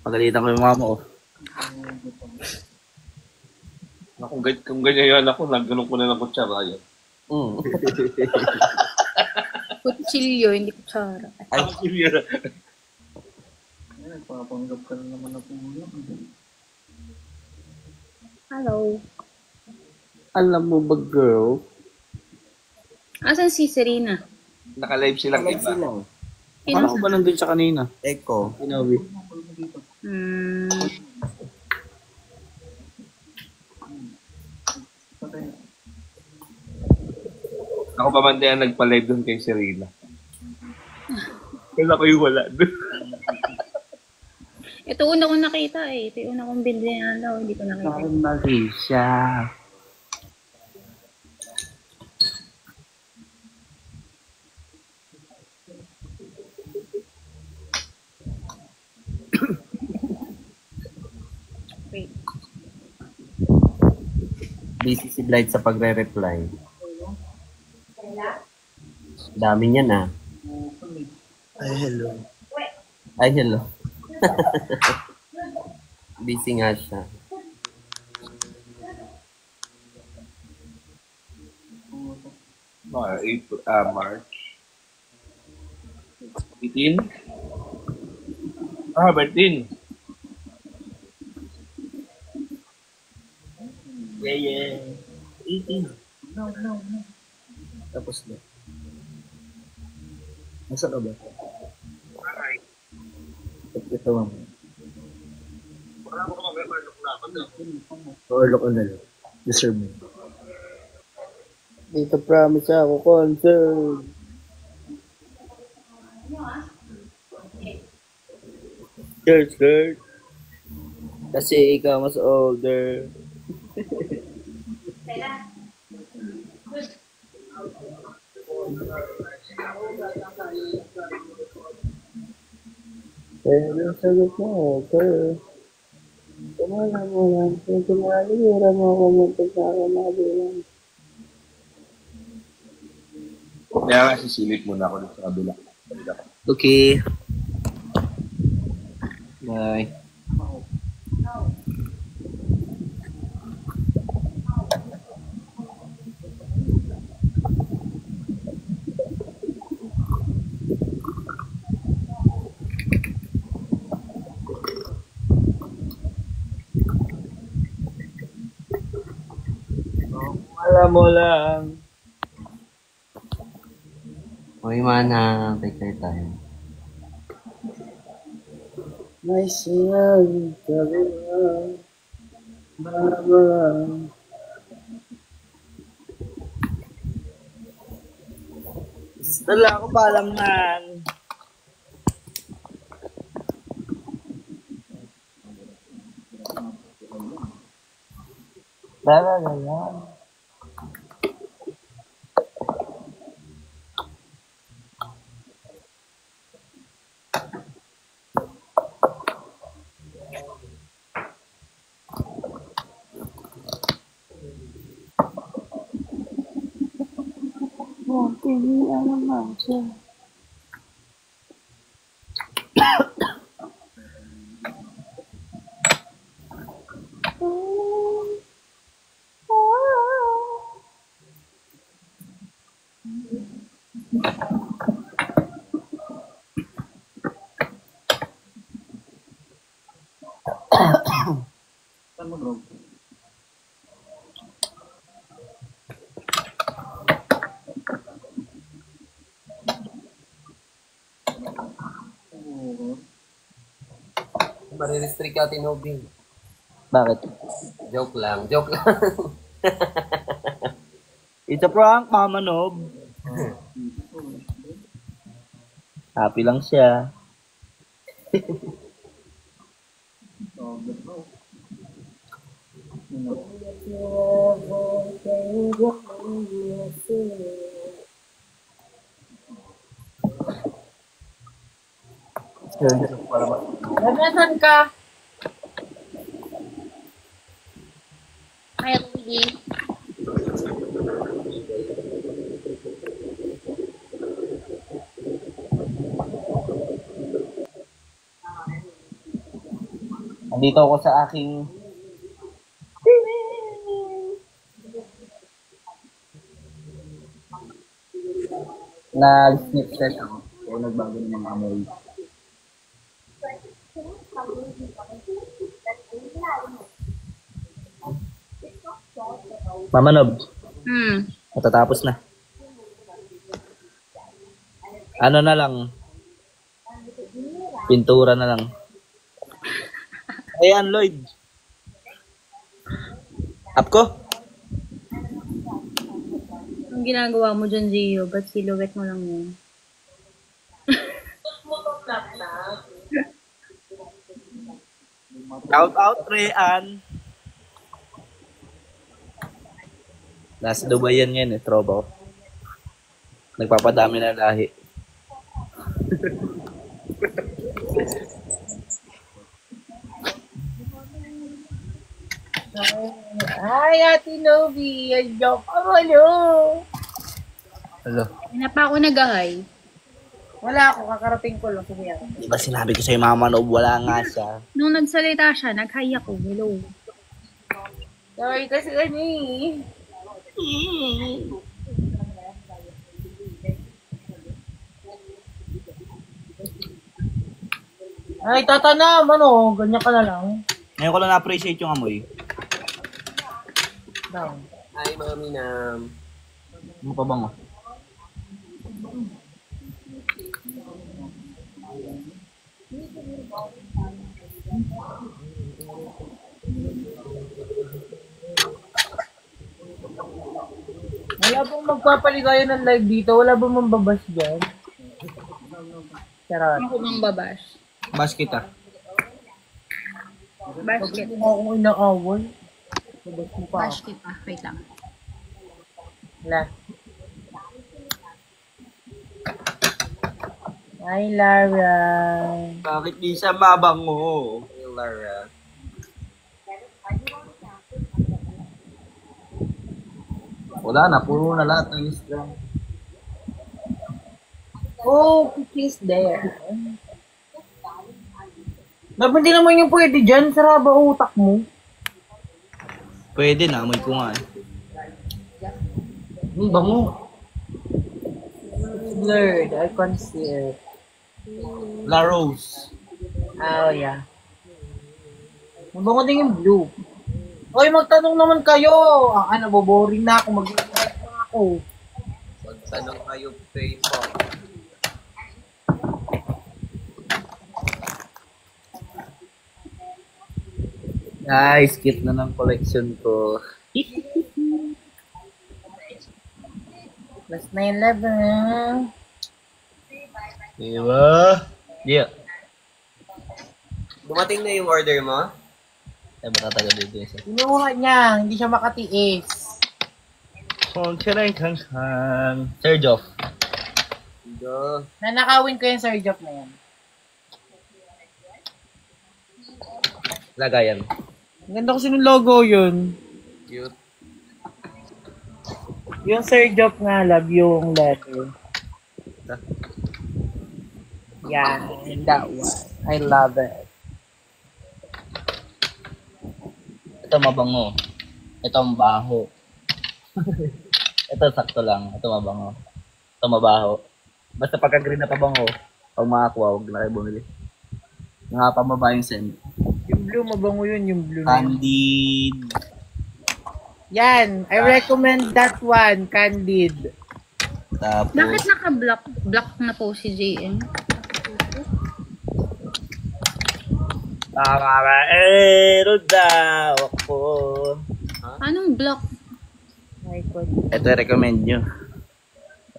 Pagalitan ko yung mama ko. Kung ganyan yan ako, nagganong ko na ng kutsara yan. Kutsilyo, hindi kutsara. Ay, yun. Nagpapanggap ka na naman ako muna. Hello. Alam mo ba girl? Asan si Serena? Naka-live silang Live iba. sila. Akala ko ba nandun siya kanina? Echo. Inawi. Ako pa man din ang nagpa-live doon kay Serena. Kaya ako yung wala doon. Ito una kong nakita eh. Ito yung una kong binigyan daw. Hindi ko nakita. Parang Marisha. Wait. Busy si Blight sa pagre-reply. Dami niya na. Ay, hello. Ay, hello. Busy nga siya. April, March. 18? 13. Yeah. 18. No. Tapos na. Nasaan ka ba? Ito ma'am. Overlook ko na lang. Deserve mo. Dito promise ako, concern. Skirt. Kasi ikaw mas older. Pero sagot mo, okay. Tumala mo lang. Kung tumalira mo ako muntok sa akin na bilang. Kaya nga sisilip muna ako dito sa kabila. Okay. Bye. Alam mo lang. Uy, mana. Take tayo. May siyang sabi mo. Mama. Wala ko pa alam nan. La. Marirestrict ka tinobing. Bakit? Joke lang. It's a prank, Mama Nob. Happy lang siya. Nasaan ka? Ay, Rudy. Nandito ako sa aking nag-snip session. Kaya nagbago ng mga amoy. Mama Nob, matatapos na. Ano na lang? Pintura na lang. Ayan, Lloyd. Up ko? Ang ginagawa mo dyan, Gio? Ba't silhouette mo lang yun? Shout out, Rean. Nasa Dubai yan ngayon tropa ko. Nagpapadami na lahi. Ay, Ate Novi. Joke ako, no. Hello. Hindi na pa ako nag-ahay. Wala ako, kakarating ko lang. Sige yan. Di ba sinabi ko sa'yo, Mama Noob, wala nga siya. Nung nagsalita siya, nag-hi ako. Hello. Sorry kasi eh. Ay, tatanam, ano, ganyan ka na lang. Ngayon ko lang na-appreciate yung amoy. Down. Hi, Mami Nam. Ano pa bang? Wala bang magpapaligaya ng live dito? Wala bang mambabas dyan? Charot. Ako mang babash. Bas kita. Bash kita. Kung ako inaaway. Babas mo pa Bash ako. kita. Wait lang. Wala. Hi, Lara. Bakit di siya mabango? Hey, Lara. Wala na, puro na lahat ng Instagram. Oh, cookies there. Dapat hindi naman yung pwede dyan. Saraba utak mo. Pwede na, amoy ko nga eh. Bango. Blurred. I can't see it. La Rose. Oh, yeah. Mabango din yung blue. Hoy, magtanong naman kayo. Naboboring na ako. Mag-invite na ako. Magtanong kayo, pray po. Guys, skip na ng collection ko. Plus 911. Diba? Yeah. Dumating na yung order mo? Ay, matatagal dito yun. Kinuha niya. Hindi siya makatiis. Sir Joff. Go. Nanakawin ko yung Sir Job na yan. Lagayan. Ang ganda kasi ng logo yun. Cute. Yung Sir Job nga, love yung letter. Yan, that one. I love it. Ito mabango. Ito mabaho. Ito sakto lang. Ito mabango. Ito mabaho. Basta pagka-green na pabango, pag makakuha, huwag na kayo bumili. Nakapamaba yung scent. Yung blue, mabango yun, yung blue na yun. Candid. Yan, I recommend that one, Candid. Tapos, Bakit naka-block? Block na po si JN. Nakakaero daw ako. Anong block? My God. Ito recommend nyo.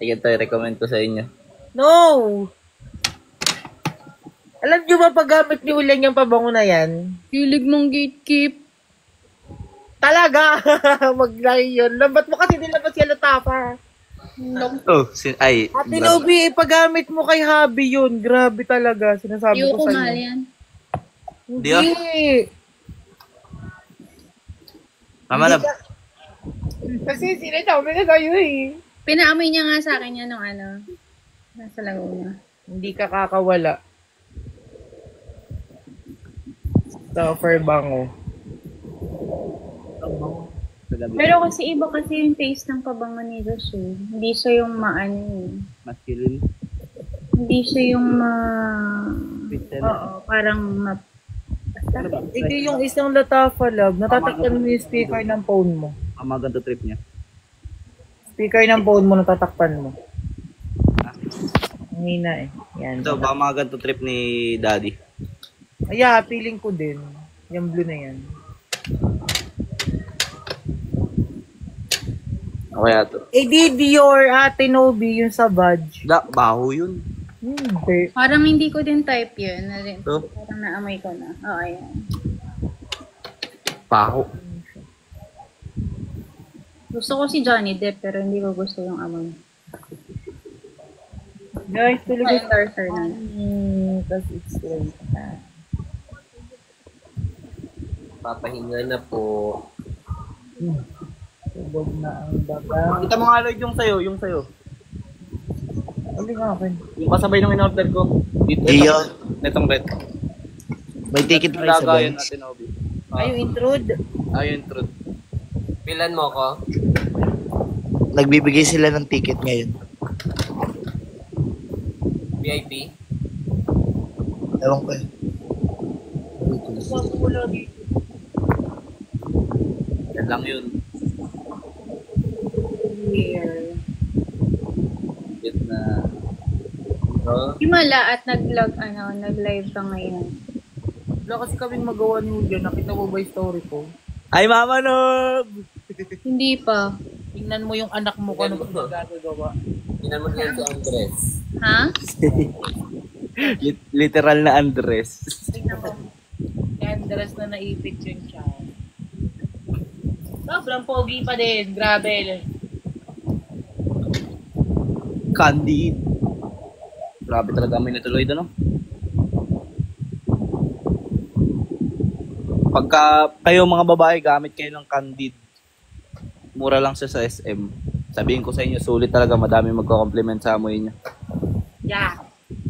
Ito recommend ko sa inyo. No! Alam nyo ba paggamit ni Ulan yung pabango na yan? Hilig mong gatekeep. Talaga! Maglaki yun. Lambat mo kasi nilabas yung latapa. Oh, ay. Ate Nobi, ipagamit mo kay Habi yun. Grabe talaga. Sinasabi ko Ayoko sa'yo. mahal yan. Di ah. Mama Lab. Kasi sinasabi na kayo eh. Pinaamoy niya nga sa akin yan nung nasa Laguna. Hindi ka kakawala. Stoffer bango. Pero kasi iba kasi yung taste ng pabango ni Diyos eh. Hindi siya yung Masculine. hindi siya yung oo, parang Ito yung isang latafa, love. Natatakpan mo yung speaker ng phone mo. Ang mga ganito trip niya. Speaker ng phone mo, natatakpan mo. Ang hina eh. Yan. Ito, baka mga ganito trip ni Daddy. Ay, feeling ko din. Yung blue na yan. Okay ato. Eh, di Dior, Ate Nobi, yung sa badge. Baho yun. Hindi. parang hindi ko din type yun. Ito, Parang naamoy ko na. Oo, ayan. baho. Gusto ko si Johnny Depp pero hindi ko gusto yung amoy. Guys, Ay, talaga. endorser na. Kasi it's late na. Papahinga na po. Subog na ang baga. Kita mo nga Lloyd yung sayo, Sabi nga akin. Yung kasabay nung in-order ko. Dito, Gio. netong red. May ticket pa sa Lagayan bench. natin, Obi. Ay, yung intrude. Ayun, truth. Pilan mo ko? Nagbibigay sila ng ticket ngayon. VIP? Ewan ko eh. Wala dito. Yan lang yun. Here. Get na. So, Himala at nag-live ka ngayon. Wala kasi kaming magawa ni Julia. Nakita mo ba yung story ko? ay, Mama Nob! Hindi pa. Tingnan mo yung anak mo kung ano nagagawa. Tingnan mo lang si Andres. Ha? Literal na Andres. Tingnan mo. Yan, dalas na naipit yung child. Sobrang pogi pa din. Grabe. Candid. Grabe talaga kami natuloy doon, no? Pagka kayo mga babae, gamit kayo ng Candid. Mura lang siya sa SM. Sabihin ko sa inyo, sulit talaga. Madami magko-compliment sa amoy niya. Yeah.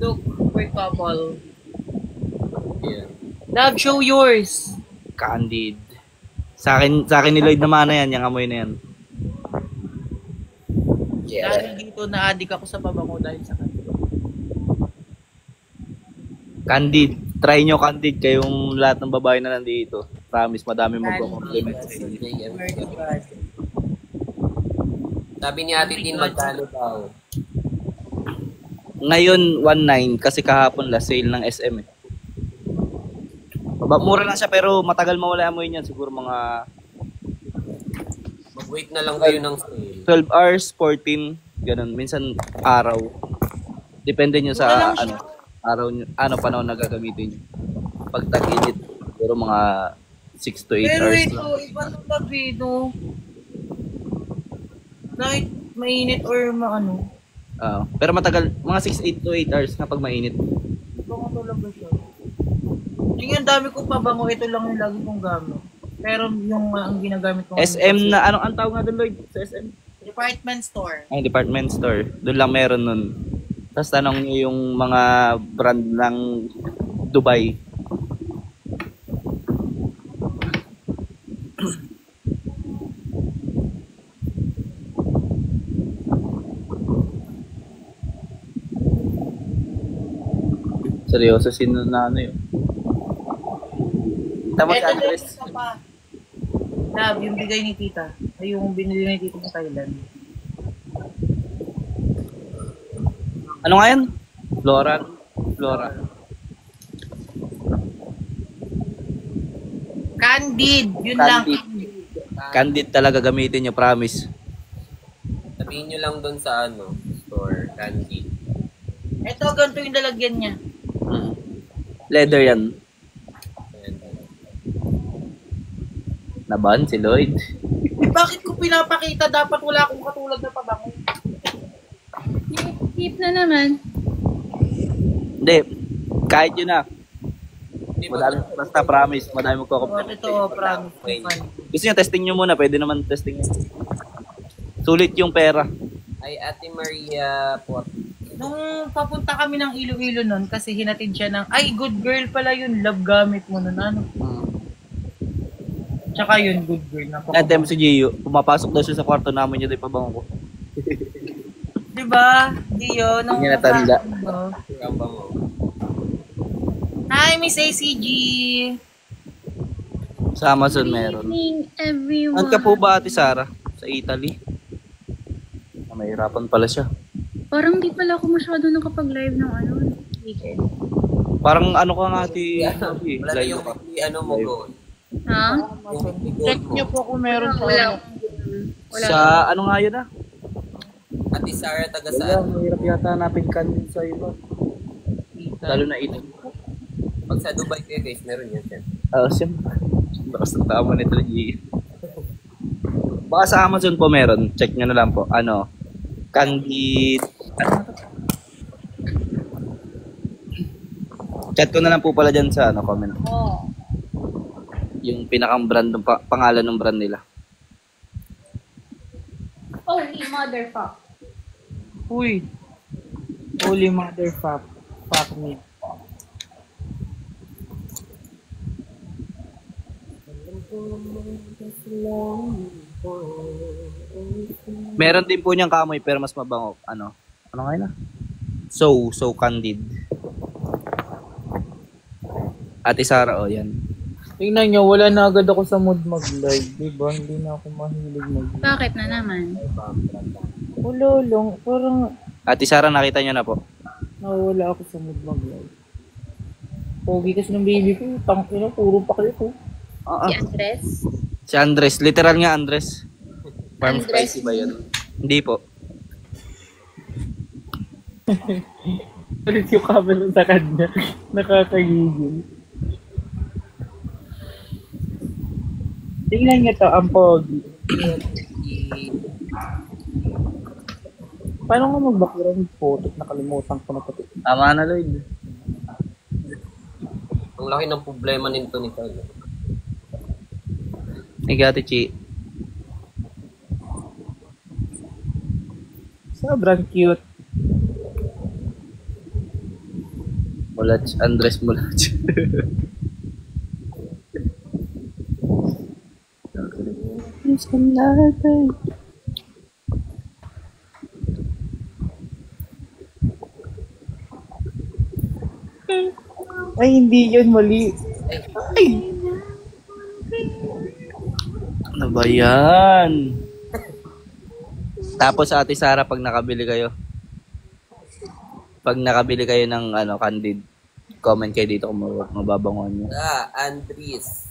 Look, we're couple. Yeah. Love, show yours. Candid. Sa akin ni Lloyd naman na yan, yung amoy na yan. Dahil dito na-addict ako sa pabango dahil sa kanila. Candid. Try nyo Candid kayong lahat ng babae na nandito. Promise, madami magko-compliment sa inyo. Word of God. Sabi ni Ate Tin, magkano daw? Ngayon, 1.9 kasi kahapon la sale ng SM eh. Mura lang siya pero matagal mawala amoy niyan. Siguro mga Mag-wait na lang kayo ng sale. 12 hours, 14, ganun. Minsan araw. Depende nyo sa araw nyo, panahon na gagamitin nyo. Pag tag-init, siguro mga 6 to 8 Pero hours ito, lang. iba nung gabi, no? Kahit mainit or maano. Pero matagal, mga 8 to 8 hours kapag mainit. Ito nga talaga siya. Yung dami kong pabango, ito lang yung lagi kong gamit. Pero yung ang ginagamit ko... SM na, anong ang tawag nga doon, Lloyd? Sa SM? Department store. Ay, department store. Doon lang meron nun. Tapos tanong nyo yung mga brand ng Dubai. Seryoso, sino na ano yun? Tama si Ito Andres. din, isa pa. Love, yung bigay ni tita. Ay, yung binili ni tita sa Thailand. Ano nga yan? Flora. Candid! Yun lang. Candid. Candid talaga gamitin nyo, promise. Sabihin nyo lang doon sa store, Candy. Ito, ganito yung lalagyan niya. Leather yan. Ayan. Naban si Lloyd. Bakit ko pinapakita? Dapat wala akong katulad na pabango. Keep na naman. Hindi. Kahit yun na. Hindi mo Madami, basta promise. Madami Oh, magko-compliment. ito, promise. Fine. Gusto nyo, testing nyo muna. Pwede naman testing nyo. Sulit yung pera. Ay, Ate Maria po. Nung papunta kami ng Iloilo nun, kasi hinatid siya ng, ay, good girl pala yun, love gamit mo nun, ano? Tsaka yun, good girl. Nantem si Gio. Pumapasok daw siya sa kwarto namin niya. Doon pabango ko. Diba, Gio? Nung Hindi niya natanda. Kamba mo. Hi, Miss ACG! Sa Amazon meron. Evening, everyone. Saan ka po ba, Ate Sarah? Sa Italy? Mahirapan pala siya. Parang di pala ako masyado nakapag-live ng weekend. Parang ano ka nga, Ate? Wala na yung mo go. Ha? Yung Check gold niyo mo. po kung meron sa Wala. Wala. Sa ano nga yun ah? Ate Sarah, taga Wala, saan? mahirap yata hanapin Candid sa iba. Lalo na ito. Pag sa Dubai kayo guys, meron yan siya. Siyempre. Bakas ng tama nito, G. Baka sa Amazon po meron. Check nyo na lang po. Candid. Chat ko na lang po pala dyan sa comment. Oh. Yung pinakang brand, pangalan ng brand nila. Holy motherfucker. Uy, Holy mother fuck. Fuck me. Meron din po niyang kamoy pero mas mabango. Ano? Ano nga na? So candid. Ate Sara, oh yan. Tingnan nyo, wala na agad ako sa mood mag-live. Diba? Hindi na ako mahilig mag-live. Bakit na naman? Wala lang. Parang Ate Sara, nakita niyo na po. nawala ako sa mood mag-live. Pogi kasi ng baby ko. Tangina, puro paklit ko. Si Andres? Si Andres, literal nga Andres. Farm Andres. spicy ba yun? Hindi po. Palit yung camera sa kanya. Nakakagigil. Tingnan nyo to, ang pogi. Paano nga mag-background photo? Nakalimutan ko na pati. Tama na, Lloyd. Ang laki ng problema nito ni Carlo. Ate Chi. Sobrang cute. Mulach, Andres Mulach. Ay, hindi yun, mali. Ay! Ano ba yan? Tapos Ate Sara, pag nakabili kayo ng candid, comment kayo dito kung mababanguhan nyo. Andres.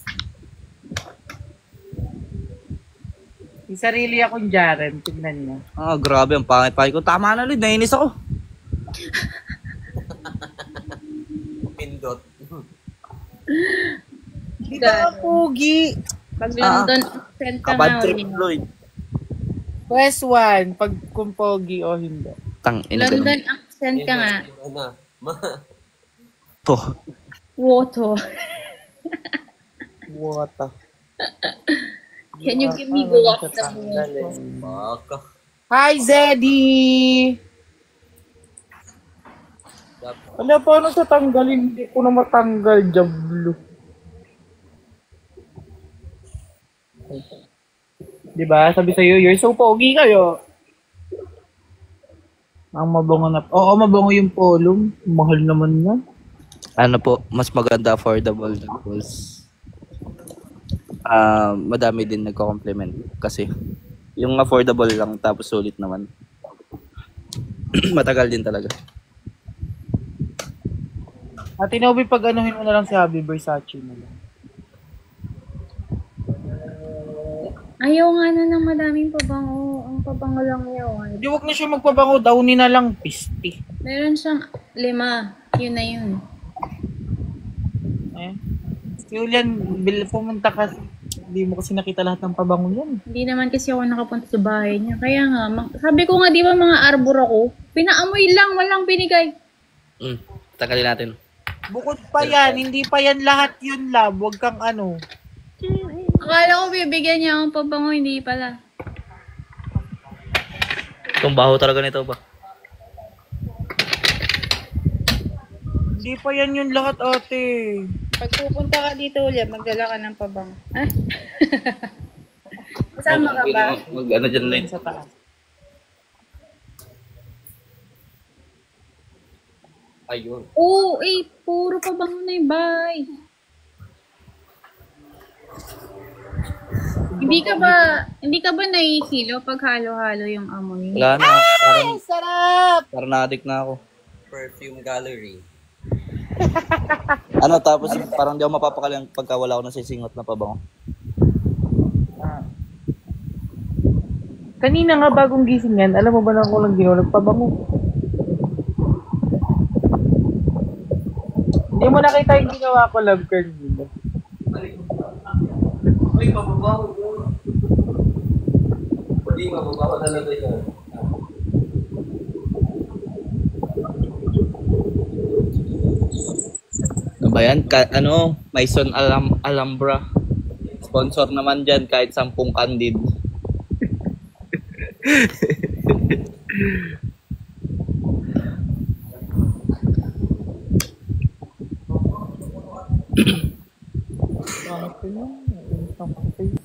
May sarili akong Jaren, tignan niyo. Grabe, ang pangit-pangit ko. Tama na, Lloyd, nainis ako. Pindot. Di ba pogi? Pag London accent ka Bad nga, trip, Olin. Lloyd. Quest 1, pag kung pogi o hindi. Tang, ina London accent ka nga. to. Woto. What the? Can you give me go off the Baka. Hi, Zeddy! Ano, paano sa tanggalin? Hindi ko na matanggal, Jablo. Diba? Sabi sa'yo, you're so pogi kayo. Ang mabango na. Oo, mabango yung polong. Mahal naman yan. Ano po, mas maganda, affordable. Tapos, madami din nagko-compliment. Kasi, yung affordable lang, tapos sulit naman. Matagal din talaga. Ate Nobi, pag anuhin mo na lang si Happy Versace na lang. Ayaw nga na ng madaming pabango. Ang pabango lang yaw. Hindi, wag na siya magpabango. Downy na lang. Pisti. Meron siyang 5. Yun na yun. Eh? Julian, pumunta ka. Hindi mo kasi nakita lahat ng pabango yan. Hindi naman kasi ako nakapunta sa bahay niya. Kaya nga, sabi ko nga, di ba mga arbor ako? Pinaamoy lang, walang binigay. Tagalin natin. Bukod pa yan. Hindi pa yan lahat yun, lab. Wag kang ano. Akala ko bibigyan niya akong pabango, hindi pala. Itong baho talaga nito ba? Hindi pa yan yun lahat, ate. Pag pupunta ka dito ulit, magdala ka ng pabango. Ah? Kasama ka ba? Mag-ano dyan, Lloyd. Sa taas. Ayun. Oo, puro pabango na yung bahay. Hindi ka ba nahihilo pag halo-halo yung amoy? Wala na. Parang, Sarap! parang na-addict na ako. Perfume gallery. Tapos parang di ako mapapakalang pagka wala ako nasisingot na pabango. Kanina nga bagong gising yan, alam mo ba na ako lang ginawa nagpabango? Hindi mo nakita yung ginawa ko, love curl nila. Uy, mababaho mo. Hindi, mababaho talaga yun. Ano ba yan? Maison Alhambra. Sponsor naman dyan kahit 10 candid. Pangit ko yun. Instant coffee.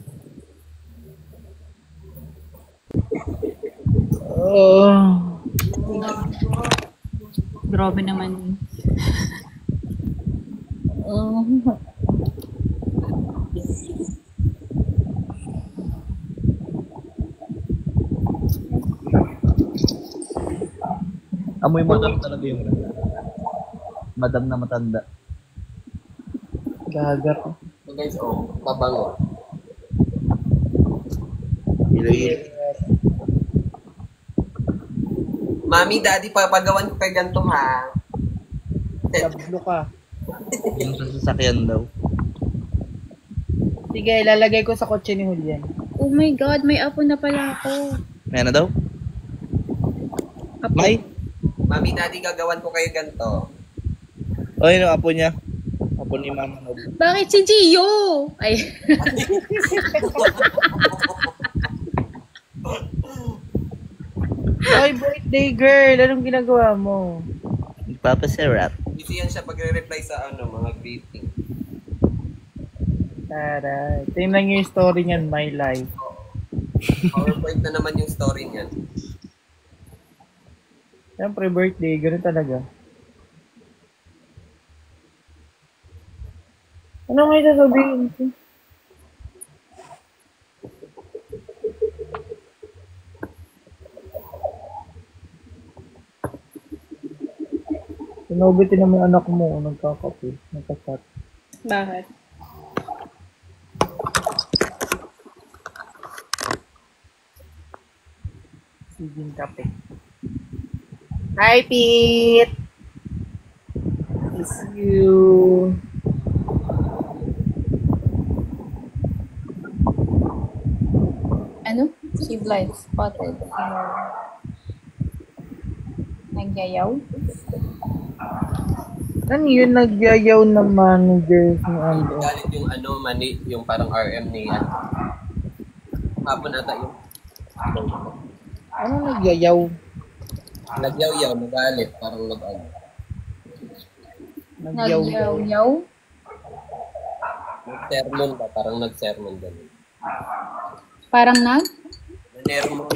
Grabe naman. Amoy madam talaga yung madam na matanda. Gagat. So guys, mabango. Hilo-hilo. Mami, daddy, papagawan ko kay ganito ha. Tablo ka. Yung sa sasakyan daw. Sige, ilalagay ko sa kotse ni Julian. Oh my God, may apo na pala ako. May ano daw? Apo. May? Mami, daddy, gagawan ko kayo ganito. O, yun yung apo niya. Apo ni Mama Nob. Bakit si Gio? Ay. Ay, birthday girl! Anong ginagawa mo? Nagpapaserap. Busy yan siya pagre-reply sa mga greeting. Taray. Tingnan niyo yung story niyan, my life. PowerPoint na naman yung story niyan. Siyempre, birthday. Ganun talaga. Ano nga yung sasabihin ko? Sinubitin naman yung anak mo, nagkakape, nagkasat. Bakit? Siging kape. Hi, Pete! Miss you. Ano? Si Blind spotted. Nagyayaw? Ano yun, nagyayaw na manager ni Ando? Galit yung mani, yung parang RM ni hapon ata yung Ano nagyayaw? nagyaw-yaw, nagalit, parang Nagyaw-yaw? nag-sermon ba, parang nag-sermon ganun. Parang nag? Sermon.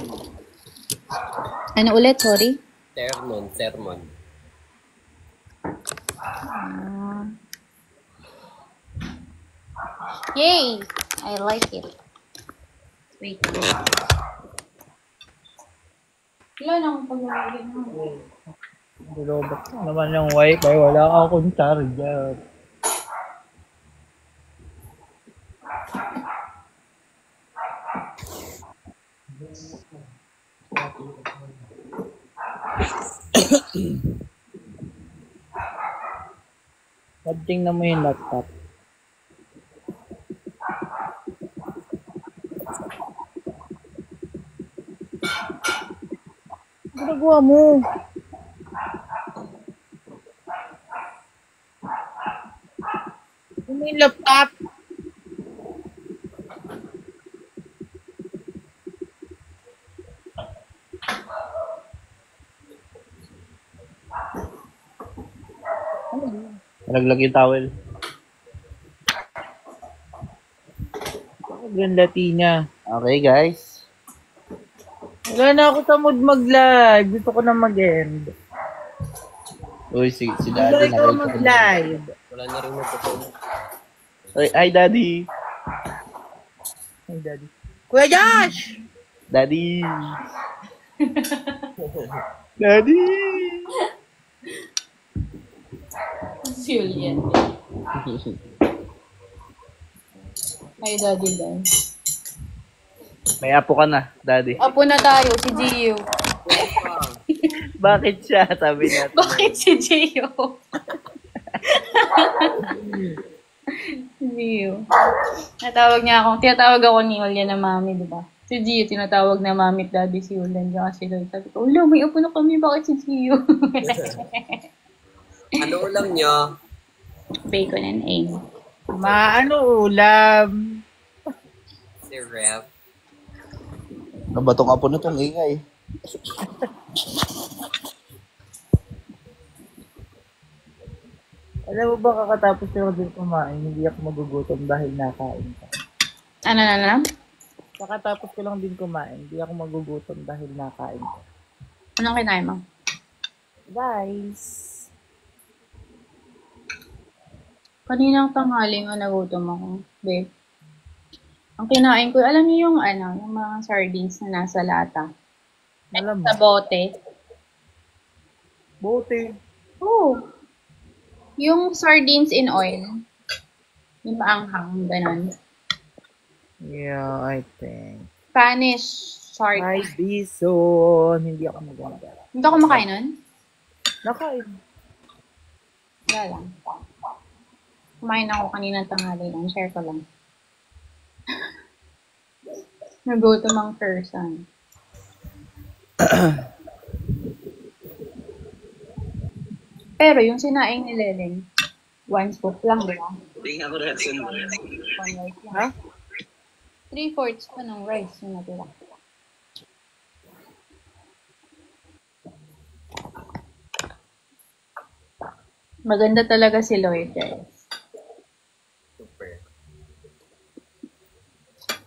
Ano ulit? Sorry? Sermon. Yay! I like it. Wait. Wala na akong pag-uwi na. Nilobat ko naman yung wifi, wala akong charger. Tingnan mo yung laptop. Ano ginagawa mo? Ano yung laptop? Nalaglag yung towel. Ganda Tina. Okay, guys. Wala na ako sa mood mag-live. Gusto ko na mag-end. Uy, si Gusto Daddy ko mag-live. Wala na rin magpapalala. Hi, Daddy. Hey, Daddy. Kuya Josh! Daddy. Daddy. Si Julian. Ay, daddy lang. May apo ka na, Daddy. Apo na tayo, si Gio. Bakit siya? Sabi natin. Bakit si Gio? Gio. Tinatawag ako ni Julian na mami, di ba? Si Gio, tinatawag na mami at daddy si Julian. Diyan kasi doon. Sabi ko, ulo, may apo na kami, bakit si Gio? Ano ulam nyo? Bacon and egg. Maano ulam? Si Rep. Ano ba tong apo na tong ingay? Alam mo ba, kakatapos ko din kumain, hindi ako magugutom dahil nakain ka. Ano? Kakatapos ko lang din kumain, hindi ako magugutom dahil nakain ka. Anong kinain mo? Guys, Kaninang tanghali nga nagutom ako, babe. Ang kinain ko, alam niyo yung yung mga sardines na nasa lata. alam mo, Sa bote. bote. Oo. Yung sardines in oil. Yung maanghang, ganun. Yeah, I think. Spanish Ay, sardines. bison. Hindi ako maganda. Hindi ako kumakain nun? Nakain. Wala lang. Kumain ako kanina tanghali lang. Share ko lang. Nagutom ang person. Pero yung sinaing ni Leleng, one scoop lang, di ba? Tingnan ko rin. One rice lang. Ha? 3/4 pa ng rice yung natira. Maganda talaga si Lloyd, guys. Super.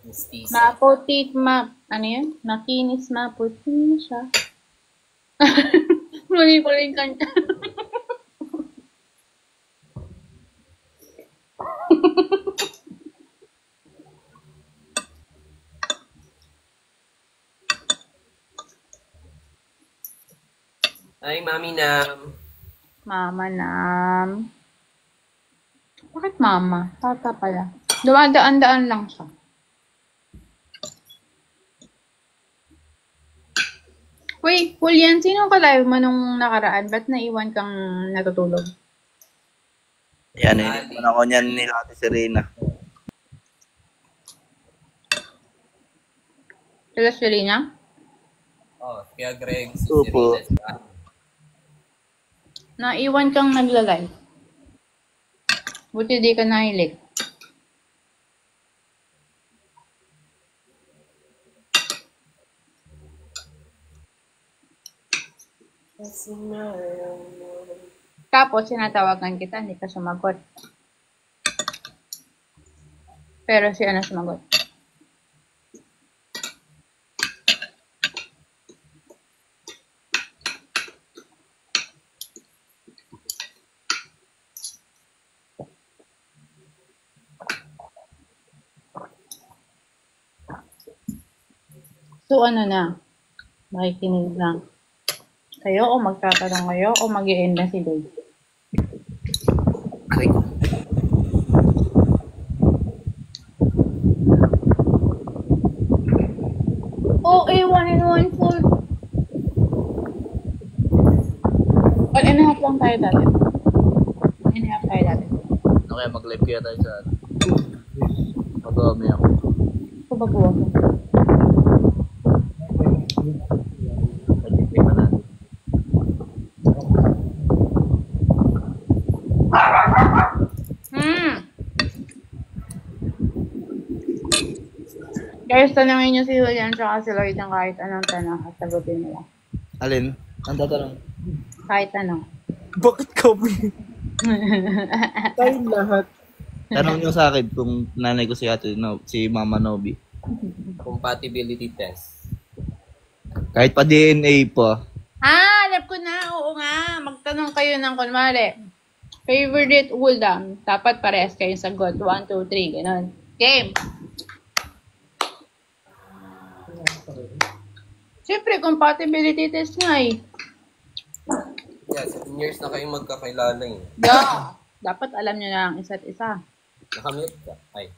Mistis. Ano yun? Makinis, maputi siya. Mali ko rin kanta. Ay, Mami Nam. Mama Nam. Bakit mama? Tata pala. Dumadaan-daan lang siya. Wait, Julian, sino ka live mo nung nakaraan? Ba't naiwan kang natutulog? Yan, inipan ako niyan ni Ate Serena. Sila Serena? Oh, kaya Greg, si Opo. Serena. Naiwan kang nagla-live. Buti di ka nahilig. Tapos, sinatawagan kita, hindi ka sumagot. Pero si ano sumagot? So, ano na? Makikinig lang. Kayo o magtatanong kayo o mag-i-end na si Dave? Aray ko. Oh, A1 and 1 full. 1.5 lang tayo dati. 1.5 tayo dati. Okay, mag-live kaya tayo sa mag-umi ako. Ito ba po ako? Nag-live natin. Guys, tanongin nyo si Julian at si Lloyd ng kahit anong tanong at sagutin nila. Alin? Ang tatanong? Kahit ano. Bakit kami? Tayong lahat. Tanong nyo sa akin kung nanay ko si ate, no, si Mama Nobi. Compatibility test. Kahit pa DNA pa. Alam ko na. Oo nga. Magtanong kayo ng kunwari. Favorite ulam. Dapat parehas kayo sagot. 1, 2, 3. Ganon. Game. Siyempre, compatibility test nga eh. Yeah, 7 years na kayong magkakilala eh. Yeah. Dapat alam nyo na ang isa't isa. Nakamute ka. Ay.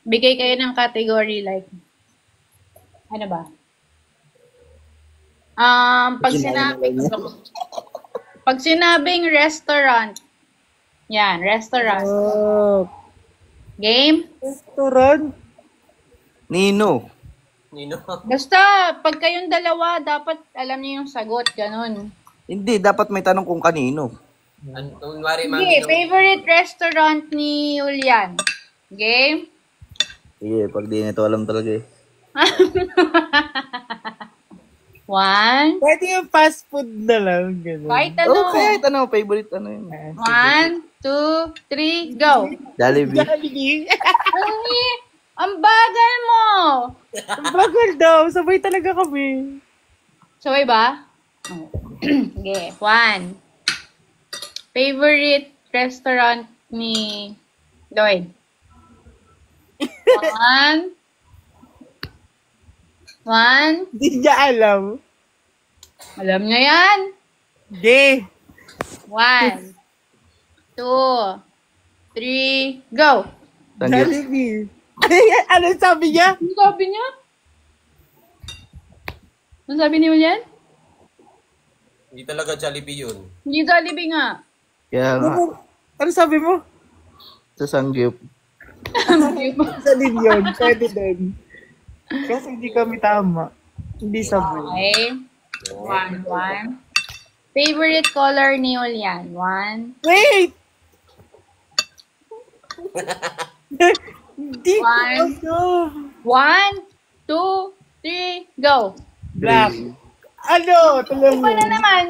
Bigay kayo ng category like, ano ba? Pag sinabing restaurant, yan, restaurant. Game? Restaurant? Nino. Nino. Basta, pag kayong dalawa, dapat alam niyo yung sagot, ganun. Hindi, dapat may tanong kung kanino. Kunwari, Mami Sige, Nam. favorite restaurant ni Julian. Game? Sige, pag di nito alam talaga eh. 1, Pwede yung fast food na lang. Ganun. kahit ano. Okay, tanong, favorite ano yun. 1, 2, 3, go. Jollibee. Jollibee. Ay, ang bagal mo. Ang bagal daw. Sabay talaga kami. Sabay ba? Okay, 1. Favorite restaurant ni Lloyd? 1. 1. Hindi niya alam. Alam niya yan. Ge. 1, 2, 3, go. Jollibee. Ano sabi niya? Ano sabi niya? Ano sabi ni Julian? Hindi talaga Jollibee yun. Hindi Jollibee nga. Kaya nga, Ano sabi mo? sa Sangyup. Sa din yun. Pwede din. Kasi hindi kami tama. Hindi sabay. Okay. 1. Favorite color ni Julian? 1. Wait! Hindi ko One. alam. 1, 2, 3, go. Black. Ano? Tulong mo. Ano naman?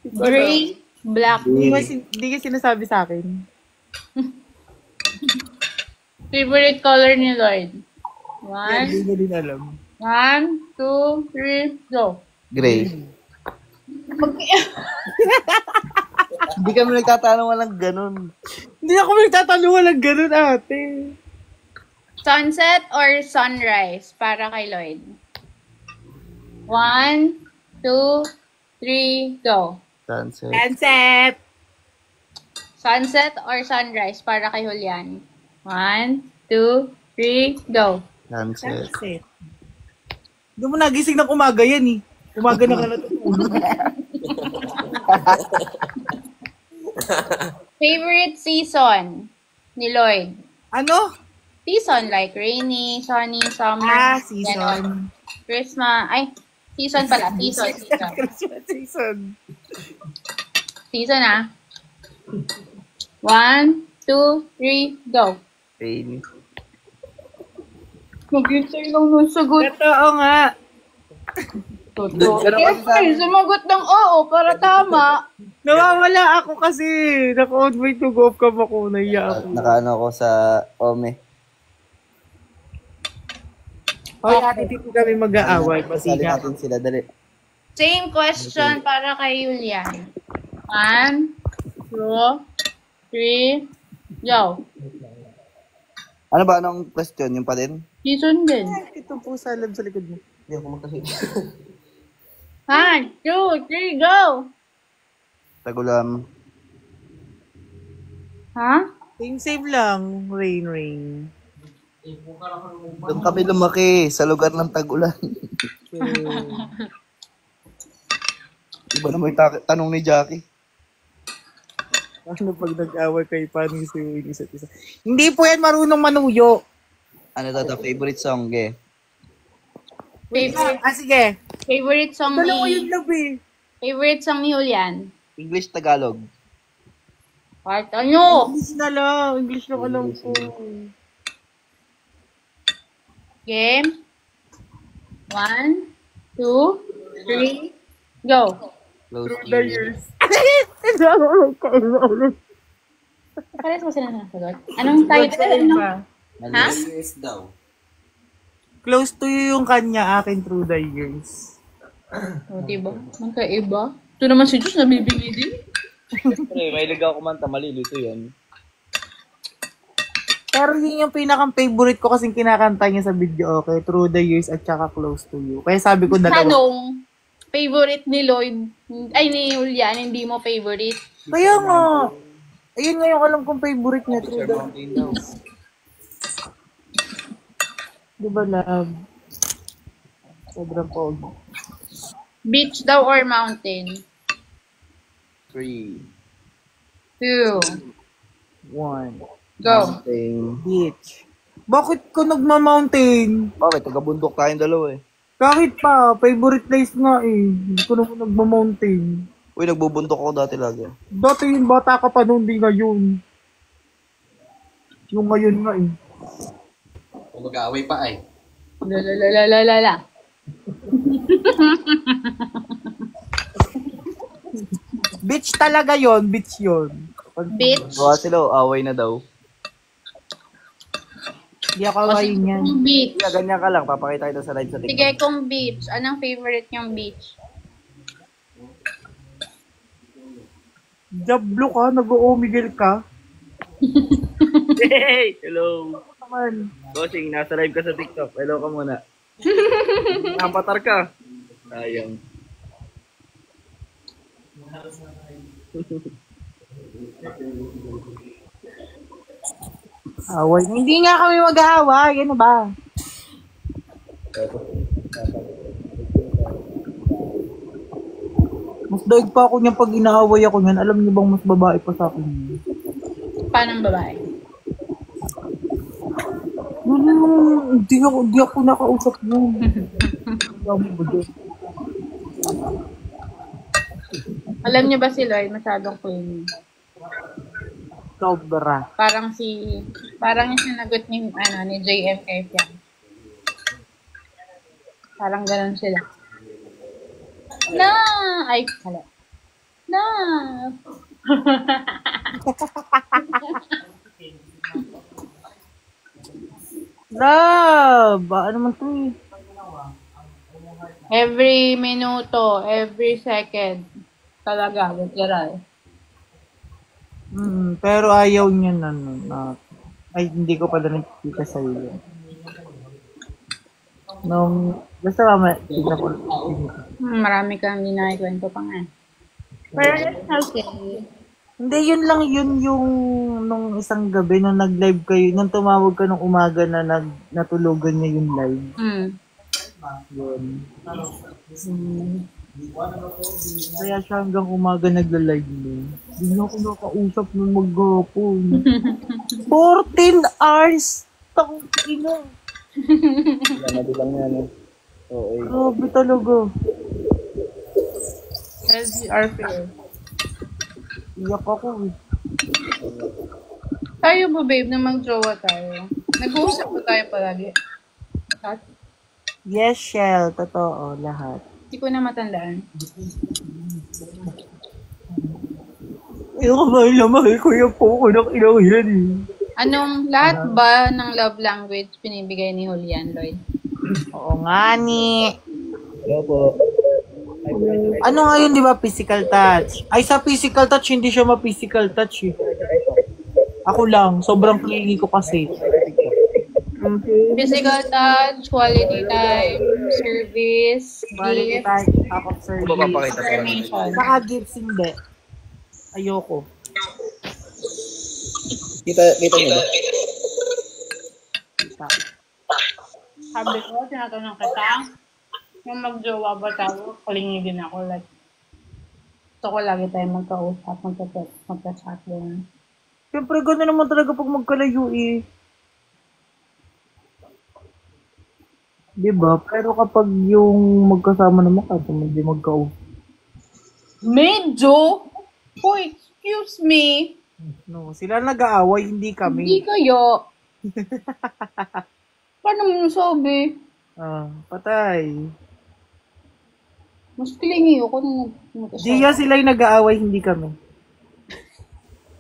Gray, black. Hindi ka sinasabi sa akin. Favorite color ni Lloyd? Hindi 1, ko din alam. 1, 2, 3, go. Gray. Hindi kami nagtatanong walang ganun. Hindi ako nagtatanungan ng ganun, ate. Sunset or sunrise para kay Lloyd? 1, 2, 3, go. Sunset. Sunset! Sunset or sunrise para kay Julian? 1, 2, 3, go. Sunset. Sunset. Hindi mo nagising ng umaga yan eh. Umaga na ka natutulog. Favorite season ni Lloyd? Ano? Season like rainy, sunny, summer. Season. ganon. Christmas. Ay, season pala. Season. Christmas season. Season ah. 1, 2, 3, go. Rainy. Mag-insay lang ng sagot. Totoo nga. Totoo. Siyempre, sumagot ng oo para tama. Nawawala ako kasi naka-on way to go off ka ako. Naiya ako. Nakaano ako sa Ome. Hoy, ate, dito kami mag-aaway. Sali Pasiga. natin sila, dali. Same question para kay Julian. 1, 2, 3, go. Ano ba? Anong question? Yung pa din? Season din. Ito po sa lab sa likod mo. Hindi ako magkasip. 1, 2, 3, go. Tagulam. Ha? Same lang. Rain. Doon kami lumaki sa lugar ng Tagulan. Iba naman yung tanong ni Jackie. Ano pag nag-away kayo, paano gusto yung isa't isa? Hindi po yan marunong manuyo. Ano to? Favorite song, ge? Sige. Favorite song Dala mo yung ni... labi. Favorite song ni Julian? English, Tagalog. Part ano? English na lang. English na alam ko. Game. 1, 2, 3, go. Close The to years. Parehas mo sila nasagot. Anong title? Ano? Ha? US daw. Close to you yung kanya, akin through the years. O, diba? Magkaiba. Ito naman si Diyos, nabibigay din. Siyempre, may ligaw kumanta, malilito yan. Pero yun yung pinakang-favorite ko kasing kinakanta niya sa video, okay? Through the years at saka close to you. Kaya sabi ko dalawa. Tanong, favorite ni Lloyd, ay ni Julian, hindi mo favorite? Kaya nga. Ayun nga yung alam kong favorite niya, through the years. Diba, love? Sobrang pogi. Beach daw or mountain? 3, 2, 1. go. Beach. Bakit ko nagma-mountain? Bakit? Taga-bundok tayong dalawa eh. Kahit pa, favorite place nga eh. Hindi ko naman nagma-mountain. Uy, nagbubundok ako dati lagi. Dati yung bata ka pa noon, di ngayon. Yung ngayon nga eh. Kung mag-aaway pa ay. Lalalala. Beach talaga yon, beach yon. Bitch. Gawa sila, away na daw. Hindi ako awayin yan. Kung beach. Kaya ganyan ka lang, papakita kita sa live sa Sige, TikTok. kung beach. Anong favorite niyong beach? Jablo ka, nag-o-Miguel ka. Hey! Hello! Naman. Bossing, nasa live ka sa TikTok. Hello ka muna. Napatar ka. Sayang. Away. Hindi nga kami mag-aaway. Ano ba? Mas daig pa ako niyan pag inaaway ako niyan. Alam niyo bang mas babae pa sa akin? Paano ang babae? Hindi ako nakausap niyan. Dami ba dyan? Alam niyo ba si Lloyd? Masyadong clingy. Sobra. Parang yung sinagot ni JMF yan. Parang ganun sila. Na! Ay, hala. Na! Love! Ano man to eh? Every minuto, every second. Talaga, literal. Pero ayaw niya na ay, hindi ko pala nakikita sa iyo. Basta mamaya, tignan ko. Marami kang hindi nakikwento pa nga. Pero it's okay. Hindi, yun lang yun yung nung isang gabi nung nag-live kayo, nung tumawag ka nung umaga na natulugan niya yung live. Yun. Kaya siya hanggang umaga nagla-live din. Hindi na ako nakausap nung maghapon. 14 hours! Tangina! Bilang yan eh. Oo, eh. Grabe talaga. LGR fair. Iyak ako eh. Tayo ba, babe, na mag-jowa tayo? Nag-uusap ba tayo palagi? Lahat? Yes, Shell. Totoo, lahat. Hindi ko na matandaan. Ayoko mahal na mahal ko yung po ng ilaw yan eh. Anong, lahat ba ng love language pinibigay ni Julian, Lloyd? Oo nga ni. Hello po. Ano nga yun, di ba? Physical touch. Ay, sa physical touch, hindi siya ma-physical touch eh. Ako lang, sobrang clingy ko kasi. Physical touch, quality time, service, Quality gift, time, act of service. Ano ba papakita sa affirmation. Saka gifts hindi. Ayoko. Kita niyo ba? Sabi ko, tinatanong kita, yung mag-jowa ba tayo, kalingi din ako. Like, gusto ko lagi tayo magkausap, magka-text, magka-chat din. Siyempre, gano'n naman talaga pag magkalayo eh. Diba? Pero kapag yung magkasama naman ka, hindi magkausap. Medyo? Oh, excuse me. No, sila nag-aaway, hindi kami. Hindi kayo. Paano mo nasabi? Patay. Mas kilingi ako na nagkasabi. Dia sila yung nag-aaway, hindi kami.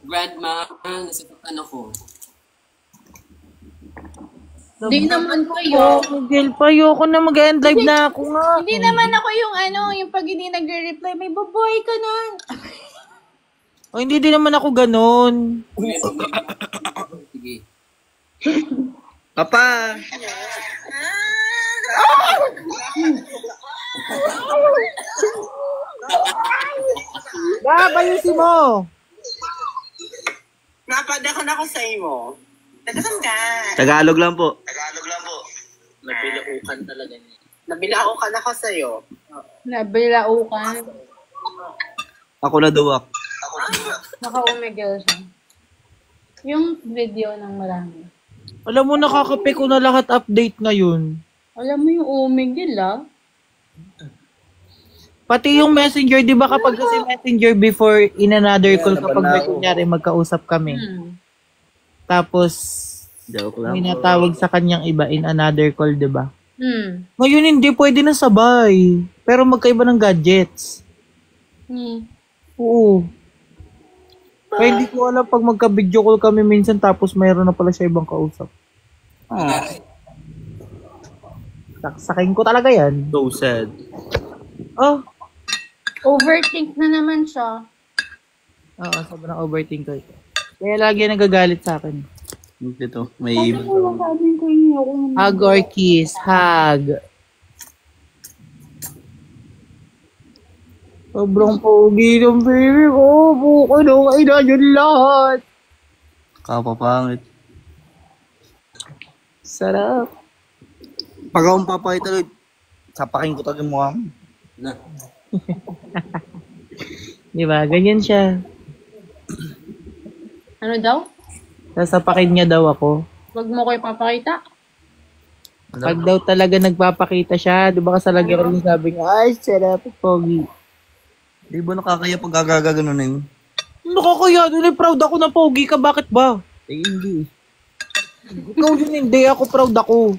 Grandma, nasasaktan ako. Hindi naman kayo. Miguel, ayoko na mag-end live na ako nga. Hindi naman ako yung yung pag hindi nagre-reply, may baboy ka nun. O, hindi din naman ako ganun. Sige. Papa! Bayusin mo! Napadakon ako sa iyo. Tagasam ka. Tagalog lang po. Nabilaukan talaga niya. Nabilaukan ako sa iyo. Nabilaukan. Ako na duwak. Naka-umigil siya. Yung video ng marami. Alam mo, nakakape ko na lahat update ngayon. Alam mo yung umigil Pati yung messenger, di ba kapag kasi messenger before in another call kapag may kunyari magkausap kami. Tapos, Joke lang. may natawag sa kanyang iba in another call, di ba? Ngayon hindi pwede na sabay. Pero magkaiba ng gadgets. Oo. Kaya hindi ko alam pag magka-video call kami minsan tapos mayroon na pala siya ibang kausap. Saksakin ko talaga yan. So sad. Oh, Overthink na naman siya. oo, sobrang overthink ko. Kaya lagi nagagalit sa akin. Dito, may Sabi ko yun ako. Hug or kiss? Hug. Sobrang pogi ng baby ko. Buko nung ina yun lahat. kapapangit. Sarap. Pag akong papakita ulit, sapakin ko talaga yung mukha mo. Di ba? Ganyan siya. Ano daw? Sasapakin niya daw ako. Wag mo ko ipapakita. Pag daw talaga nagpapakita siya, di ba kasalagi ko rin sabi niya, ay, sarap, pogi. Di ba nakakaya pag gagagano na yun? Nakakaya, doon proud ako na pogi ka, bakit ba? Eh, hindi. Ikaw yun hindi, ako proud ako.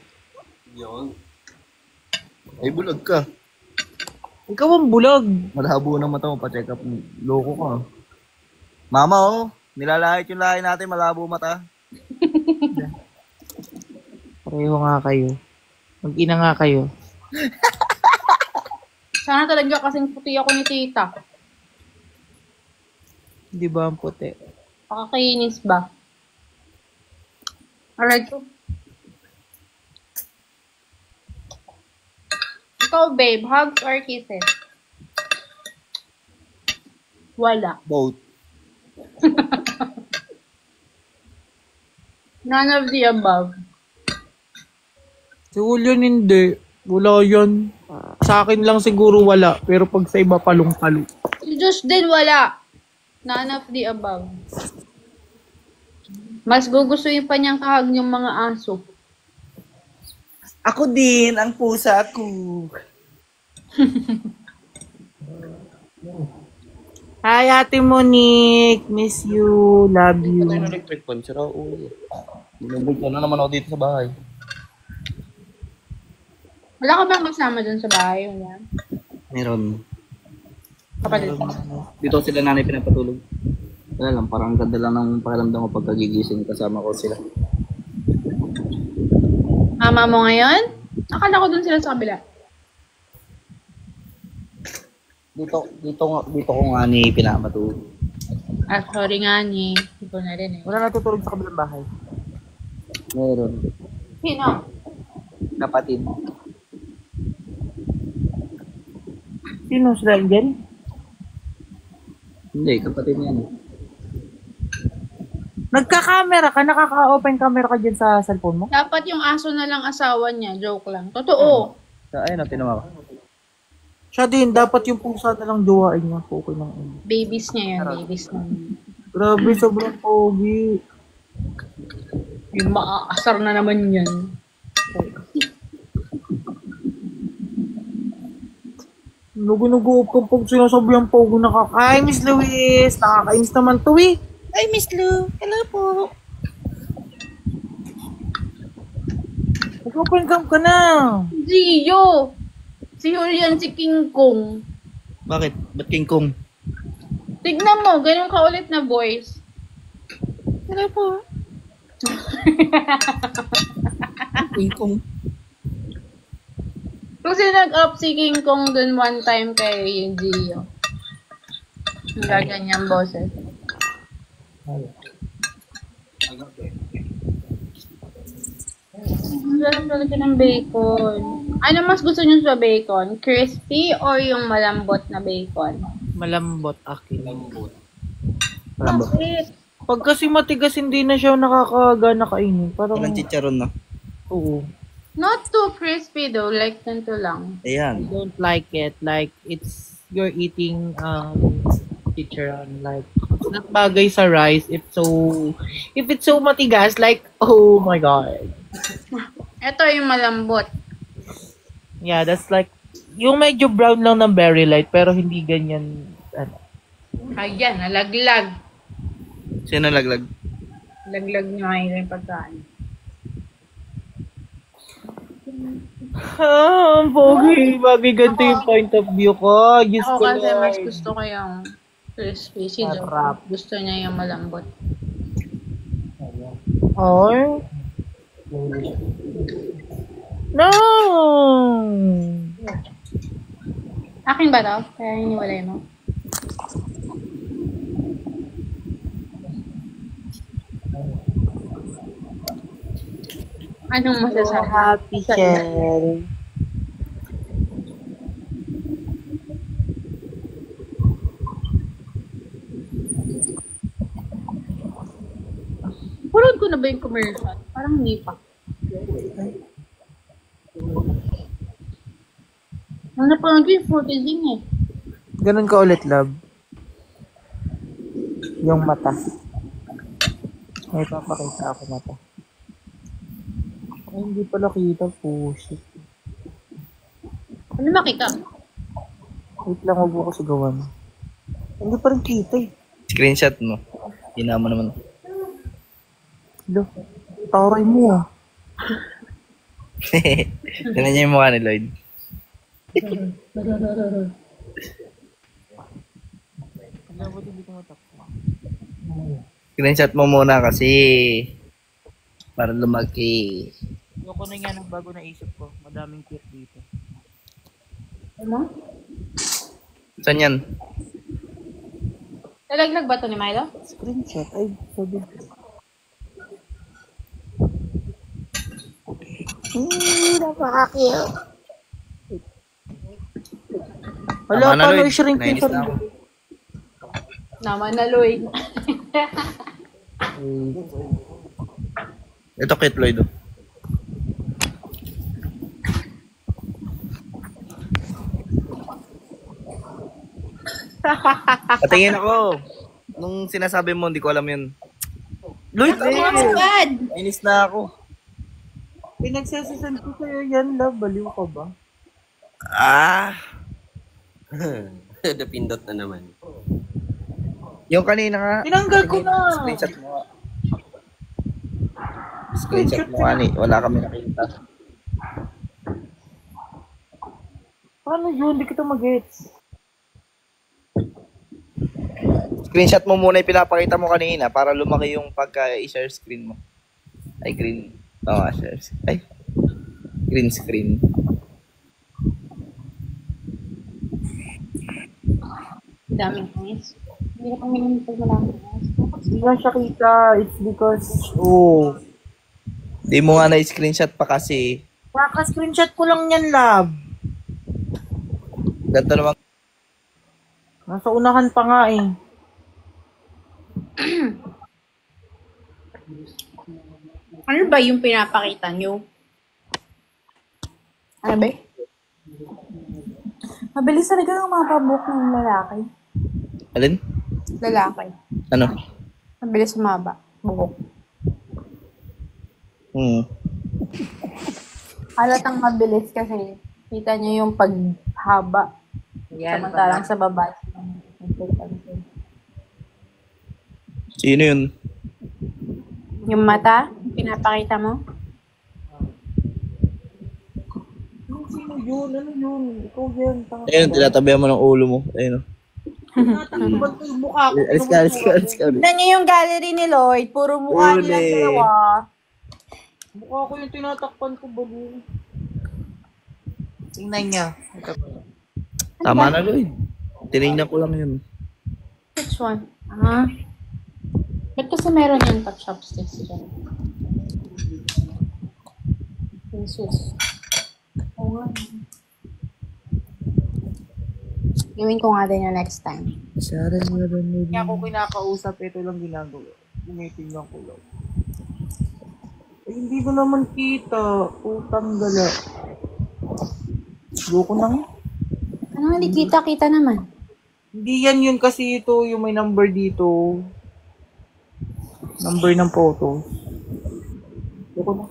Yun. Ay, bulag ka. Ikaw ang bulag. Malabo ng mata mo, pa-check up. Loko ka. Mama, oh. Nilalahit yung lahi natin, malabo mata. Pareho nga kayo. Mag-ina nga kayo. Sana talaga kasing puti ako ni tita. Di ba ang puti? Pakakainis ba? Alright ko. Ikaw, babe, hugs or kisses? Wala. Both. None of the above. Si Julian hindi. Wala yan. Sa akin lang siguro wala. Pero pag sa iba, palong-palo. Si Josh din wala. None of the above. Mas gugustuhin pa niyang kahag yung mga aso. Ako din, ang pusa ko. Hi, Ate Monique. Miss you. Love you. Ano yung electric pan? Sira ulo. Binubog ka na naman ako dito sa bahay. Wala ka bang kasama dun sa bahay? Wala. Meron. Kapatid ka. Dito sila nanay pinapatulog. Wala lang, parang ganda lang ng pakiramdam ko pag kagigising kasama ko sila. Mama mo ngayon? Akala ko dun sila sa kabila. Dito ko nga ni pinapatulog. Ah, sorry nga ni. Hindi ko na rin eh. Wala natutulog sa kabilang bahay. Meron. Sino? Kapatid. Sino sila dyan? Hindi, kapatid niya. Nagka-camera ka? Nakaka-open camera ka dyan sa cellphone mo? Dapat yung aso na lang asawa niya. Joke lang. Totoo. Ayun, tinawa ko. Siya din, dapat yung pusa na lang jowain niya. Okay lang. Babies niya yan. Babies na. Grabe, sobrang pogi. Yung maaasar na naman yan. Nugu-nugu ko pag sinasabi ang pogi Hi, Miss Luis! Nakakainis naman to eh. Hi, Miss Lu. Hello po. Mag-open cam ka na. Gio! Si Julian, si King Kong. Bakit? Ba't King Kong? Tignan mo, ganun ka ulit na voice. Hello po. King Kong. Kasi nag-up si King Kong dun one time kay Gio. Ang gaganyang boses. Ang sarap talaga ng bacon. Ano mas gusto niyo sa bacon? Crispy or yung malambot na bacon? Malambot, akin. Malambot. Bakit? Pag kasi matigas, hindi na siya nakakagana kainin. Parang, Walang chicharon na. oo. Not too crispy though, like ganito lang. I Ayan. don't like it. Like, you're eating, chicharon. Like, it's not bagay sa rice. If it's so matigas, like, oh my God. Ito yung malambot. Yeah, that's like, yung medyo brown lang ng very light, pero hindi ganyan, ano. Ayan, nalaglag. Sino laglag? Laglag nyo ngayon yung pagkain. Pogi, bagay ganito yung point of view ko. Diyos Ako ko, kasi mas Lord. gusto ko yung Crispy. Si Jo. Sarap. Gusto niya yung malambot. Or? No! Akin ba daw? Kaya iniwalay mo? Anong masasabi? Happy Shell. Pulod ko na ba yung commercial? Parang hindi pa. Ang napanood ko yung footage eh. Ganun ka ulit, love. Yung mata. May papakita ako mata. Ay, hindi pala kita po. Shit. Ano makita? Wait lang, wag mo ko sigawan. Hindi pa rin kita eh. Screenshot mo. Hina mo naman. Lo, taray mo ah. Tignan niya yung mukha ni Lloyd. Screenshot mo muna kasi para lumaki. Ayoko na nga ng bago na isip ko. Madaming cute dito. Ano? Saan yan? Nalaglag ba ito ni Milo? Screenshot? Ay, sabi. Napaka-cute. Wala Tama na, pa Lloyd. no shrink yung Nainis na ako. sarili. Naman na, Lloyd. Ito kit Lloyd. Oh. Patingin ako. Nung sinasabi mo, hindi ko alam yun. Lloyd, God! inis na ako. Pinagsasisan ko sa'yo yan, love. Baliw ka ba? Ah, Napindot na naman. yung kanina nga. Tinanggal ko na. Screenshot mo nga. Screenshot mo nga ni. Wala kami nakita. Paano yun? Hindi kita mag-gets. Screenshot mo muna yung pinapakita mo kanina para lumaki yung pagka-i-share screen mo. Ay, green. Oo nga, share. Ay, green screen. Daming hangis. Hindi na kami naman pag malamang hangis. Hindi nga siya kita. It's because, oh. Di mo nga na-screenshot pa kasi. Kaka-screenshot ko lang yan, love. Ganito naman. Nasa unahan pa nga eh. Ano ba yung pinapakita nyo? Ano ba? Mabilis talaga ang mga pabuhok ng lalaki. Alin? Lalaki. Ano? Mabilis sumaba. Buhok. Halatang mabilis kasi kita nyo yung paghaba. Yan. Samantalang sa babae. Sino yun? Yung mata, pinapakita mo? Sino yun? Ano yun? Ikaw yan. Ayun, tinatabihan mo ng ulo mo. Ayun. Natakibal ko yung mukha ko. Alis ka, alis ka, alis ka. Tignan nyo yung gallery ni Lloyd. Puro mukha Uli. nilang dalawa. Mukha ko yung tinatakpan ko, balo. Tingnan niya. Tama na, Lloyd. Tinignan ko lang yun. Which one? Ah. Ba't kasi meron yung top chopsticks dyan? Jesus. Oo nga. Gawin ko nga din yung next time. Kaya ako kinakausap, ito lang ginagawa. Tinitingnan ko lang. Eh, hindi ko naman kita. Putang gala. Loko na nga. Ano hindi kita-kita naman? Hindi yan yun kasi ito yung may number dito. Number ng photo. Loko na.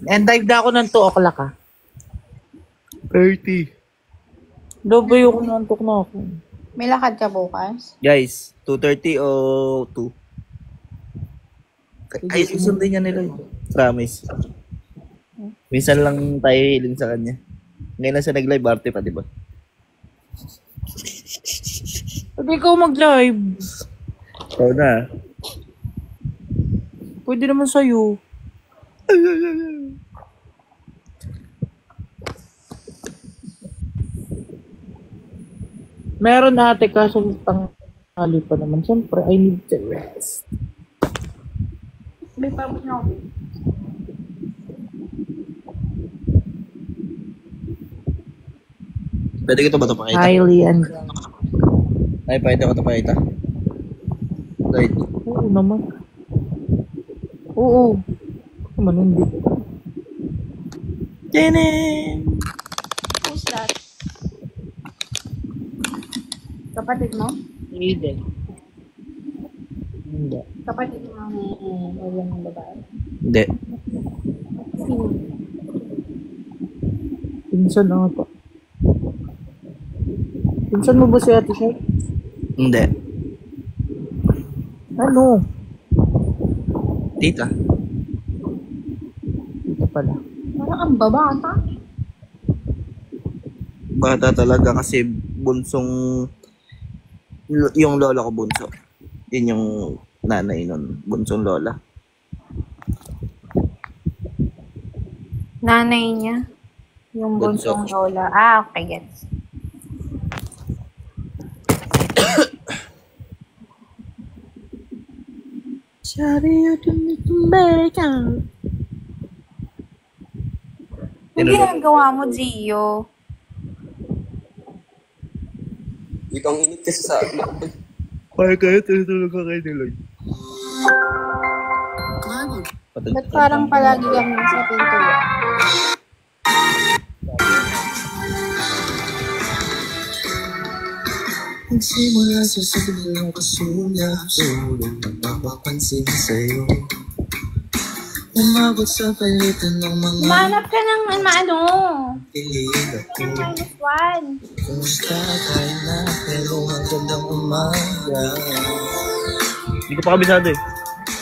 And dive na ako ng 2 o'clock ah. 30. Dobo yung nantok na ako. May lakad ka bukas? Guys, 2:30 o 2? Ay, susundin niya nila yun. Promise. Minsan lang tayo hiling sa kanya. Ngayon lang siya nag-live arte pa, di ba? Pwede ikaw mag-live. Ikaw na. Pwede naman sa'yo. Meron ate kaso tanghali pa naman. Siyempre, I need to rest. May pabot na ako. Pwede ko ito ba ito pakita? Highly and... Ay, pwede ko ito pakita? Right. Oo naman. Oo. Naman hindi. Tinin! Who's that? Kapatid mo? Hindi. Hindi. Kapatid mo ang ulan ng babae. Hindi. Sino? Pinsan ako pa. Pinsan mo ba si Ate Shai? Hindi. Ano? Tita. Tita pala. Parang ang babata. Bata talaga kasi bunsong... Yung lola ko bunso. Yun yung nanay nun. Bunsong lola. Nanay niya. Yung bunsong lola. Ah, okay, gets. Yung ginagawa mo, Gio. Ikaw ang init kasi sa akin. Parang kayo, tulog ka kayo nilog. Ba't parang palagi lang sa pinto yun? Nagsimula sa sigla kasunya, sulong nagpapapansin sa'yo. Umabot sa palitan ng mga Manap ka ng ano? piling ako. -1. Kumusta tayo na, pero ang gandang umaga. Hindi ko pa kabisado eh.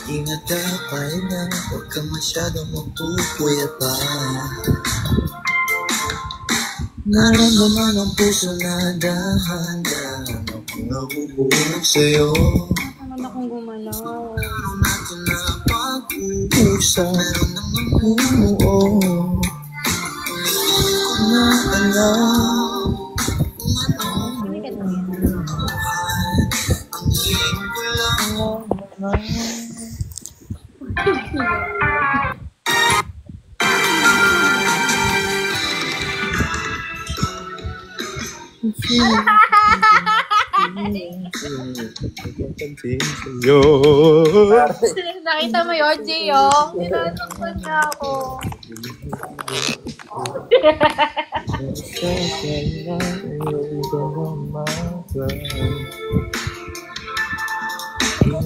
Ingat ka pa na, huwag ka masyadong magpupuya pa. Naramdaman ang puso na dahan-dahan ako nabubunog sa'yo. Ano na kung gumalaw? Meron natin na pag-uusap, meron naman umuo. Hindi ko na alam kung ano ang hiling ko lang. Nakita mo yun, Gio? Tinatangkan niya ako.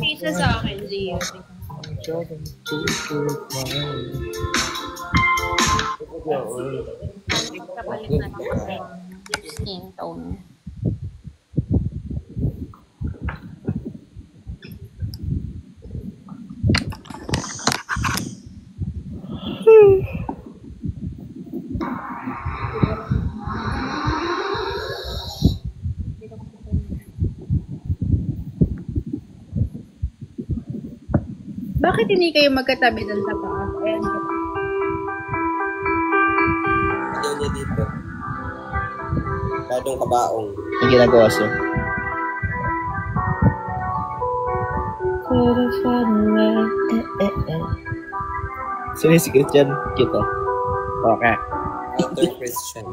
Pisa sa akin, Gio. Kapalit na lang skin tone. Bakit hindi kayo magkatabi doon sa taas? Ayan. Ayaw niya dito. Masyadong kabaong. Ang ginagawa siya. Sino si Christian? Kita. Okay. After Christian.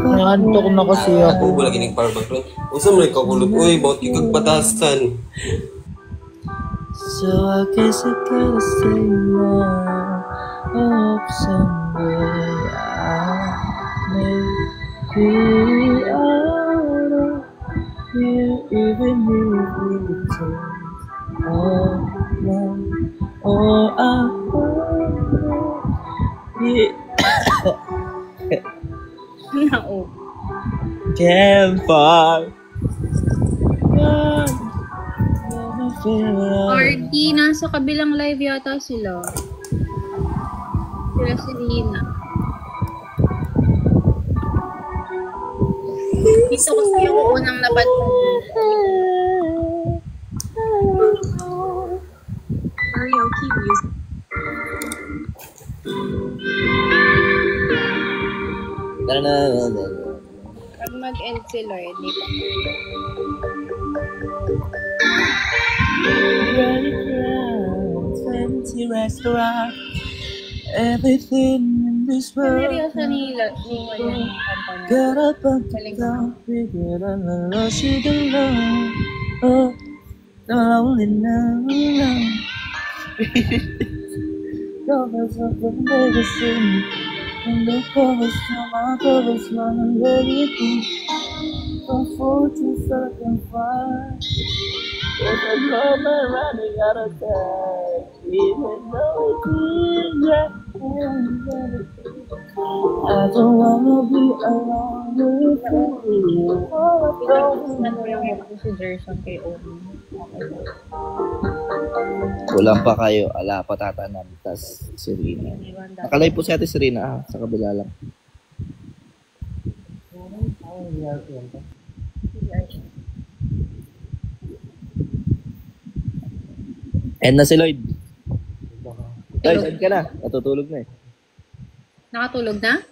Naantok na kasi ako. Ako lagi ng power bank ron. Usa mo nagkakulot. Uy, ba't ikagpatasan? So I guess I gotta say now. I hope someday I may be out of here, even if we turn around. Or I No. can't find. RD, nasa kabilang live yata sila. Sila si Lina. Dito kasi ako unang napadpad. Karaoke music. Pag mag-end si Lloyd, di ba? Fancy restaurant, everything in this world. Seryoso ni Lloyd yung kanta niya. Get up and down, figure it out, lost you the love. Oh, the lonely now. Covers of the magazine, and the covers from my covers running very deep. From 4 to 5. There's a moment running out of time, even though it's easy. I don't wanna be alone with you. Si Jerson kay Omi. Kulang pa kayo, ala pa tatanan, tas si Rina. Nakalay po si Ate Serena, sa kabila lang. End na si Lloyd. Lloyd, end ka na. Natutulog na eh. Nakatulog na?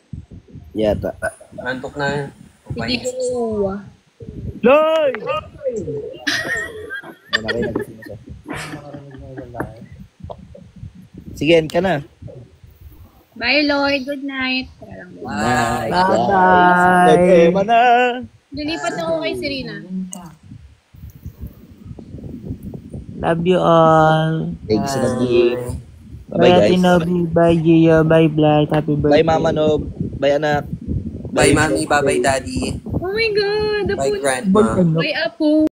Yata. Antok na. Hindi ko. Lloyd! Wala kayo nagising na siya. Sige, end ka na. Bye, Lloyd. Good night. Bye. Bye-bye. Nag-ema na. Lilipat ako kay Serena. Love you all. Thanks, Nobby. Bye, Bye, Ate guys. Nobby. Bye, Gio. Bye, Blight. Happy birthday. Bye, Mama Nob. Bye, anak. Bye, Mami. Bye, Daddy. Oh my God. Bye, Grandma. Bye, Apo.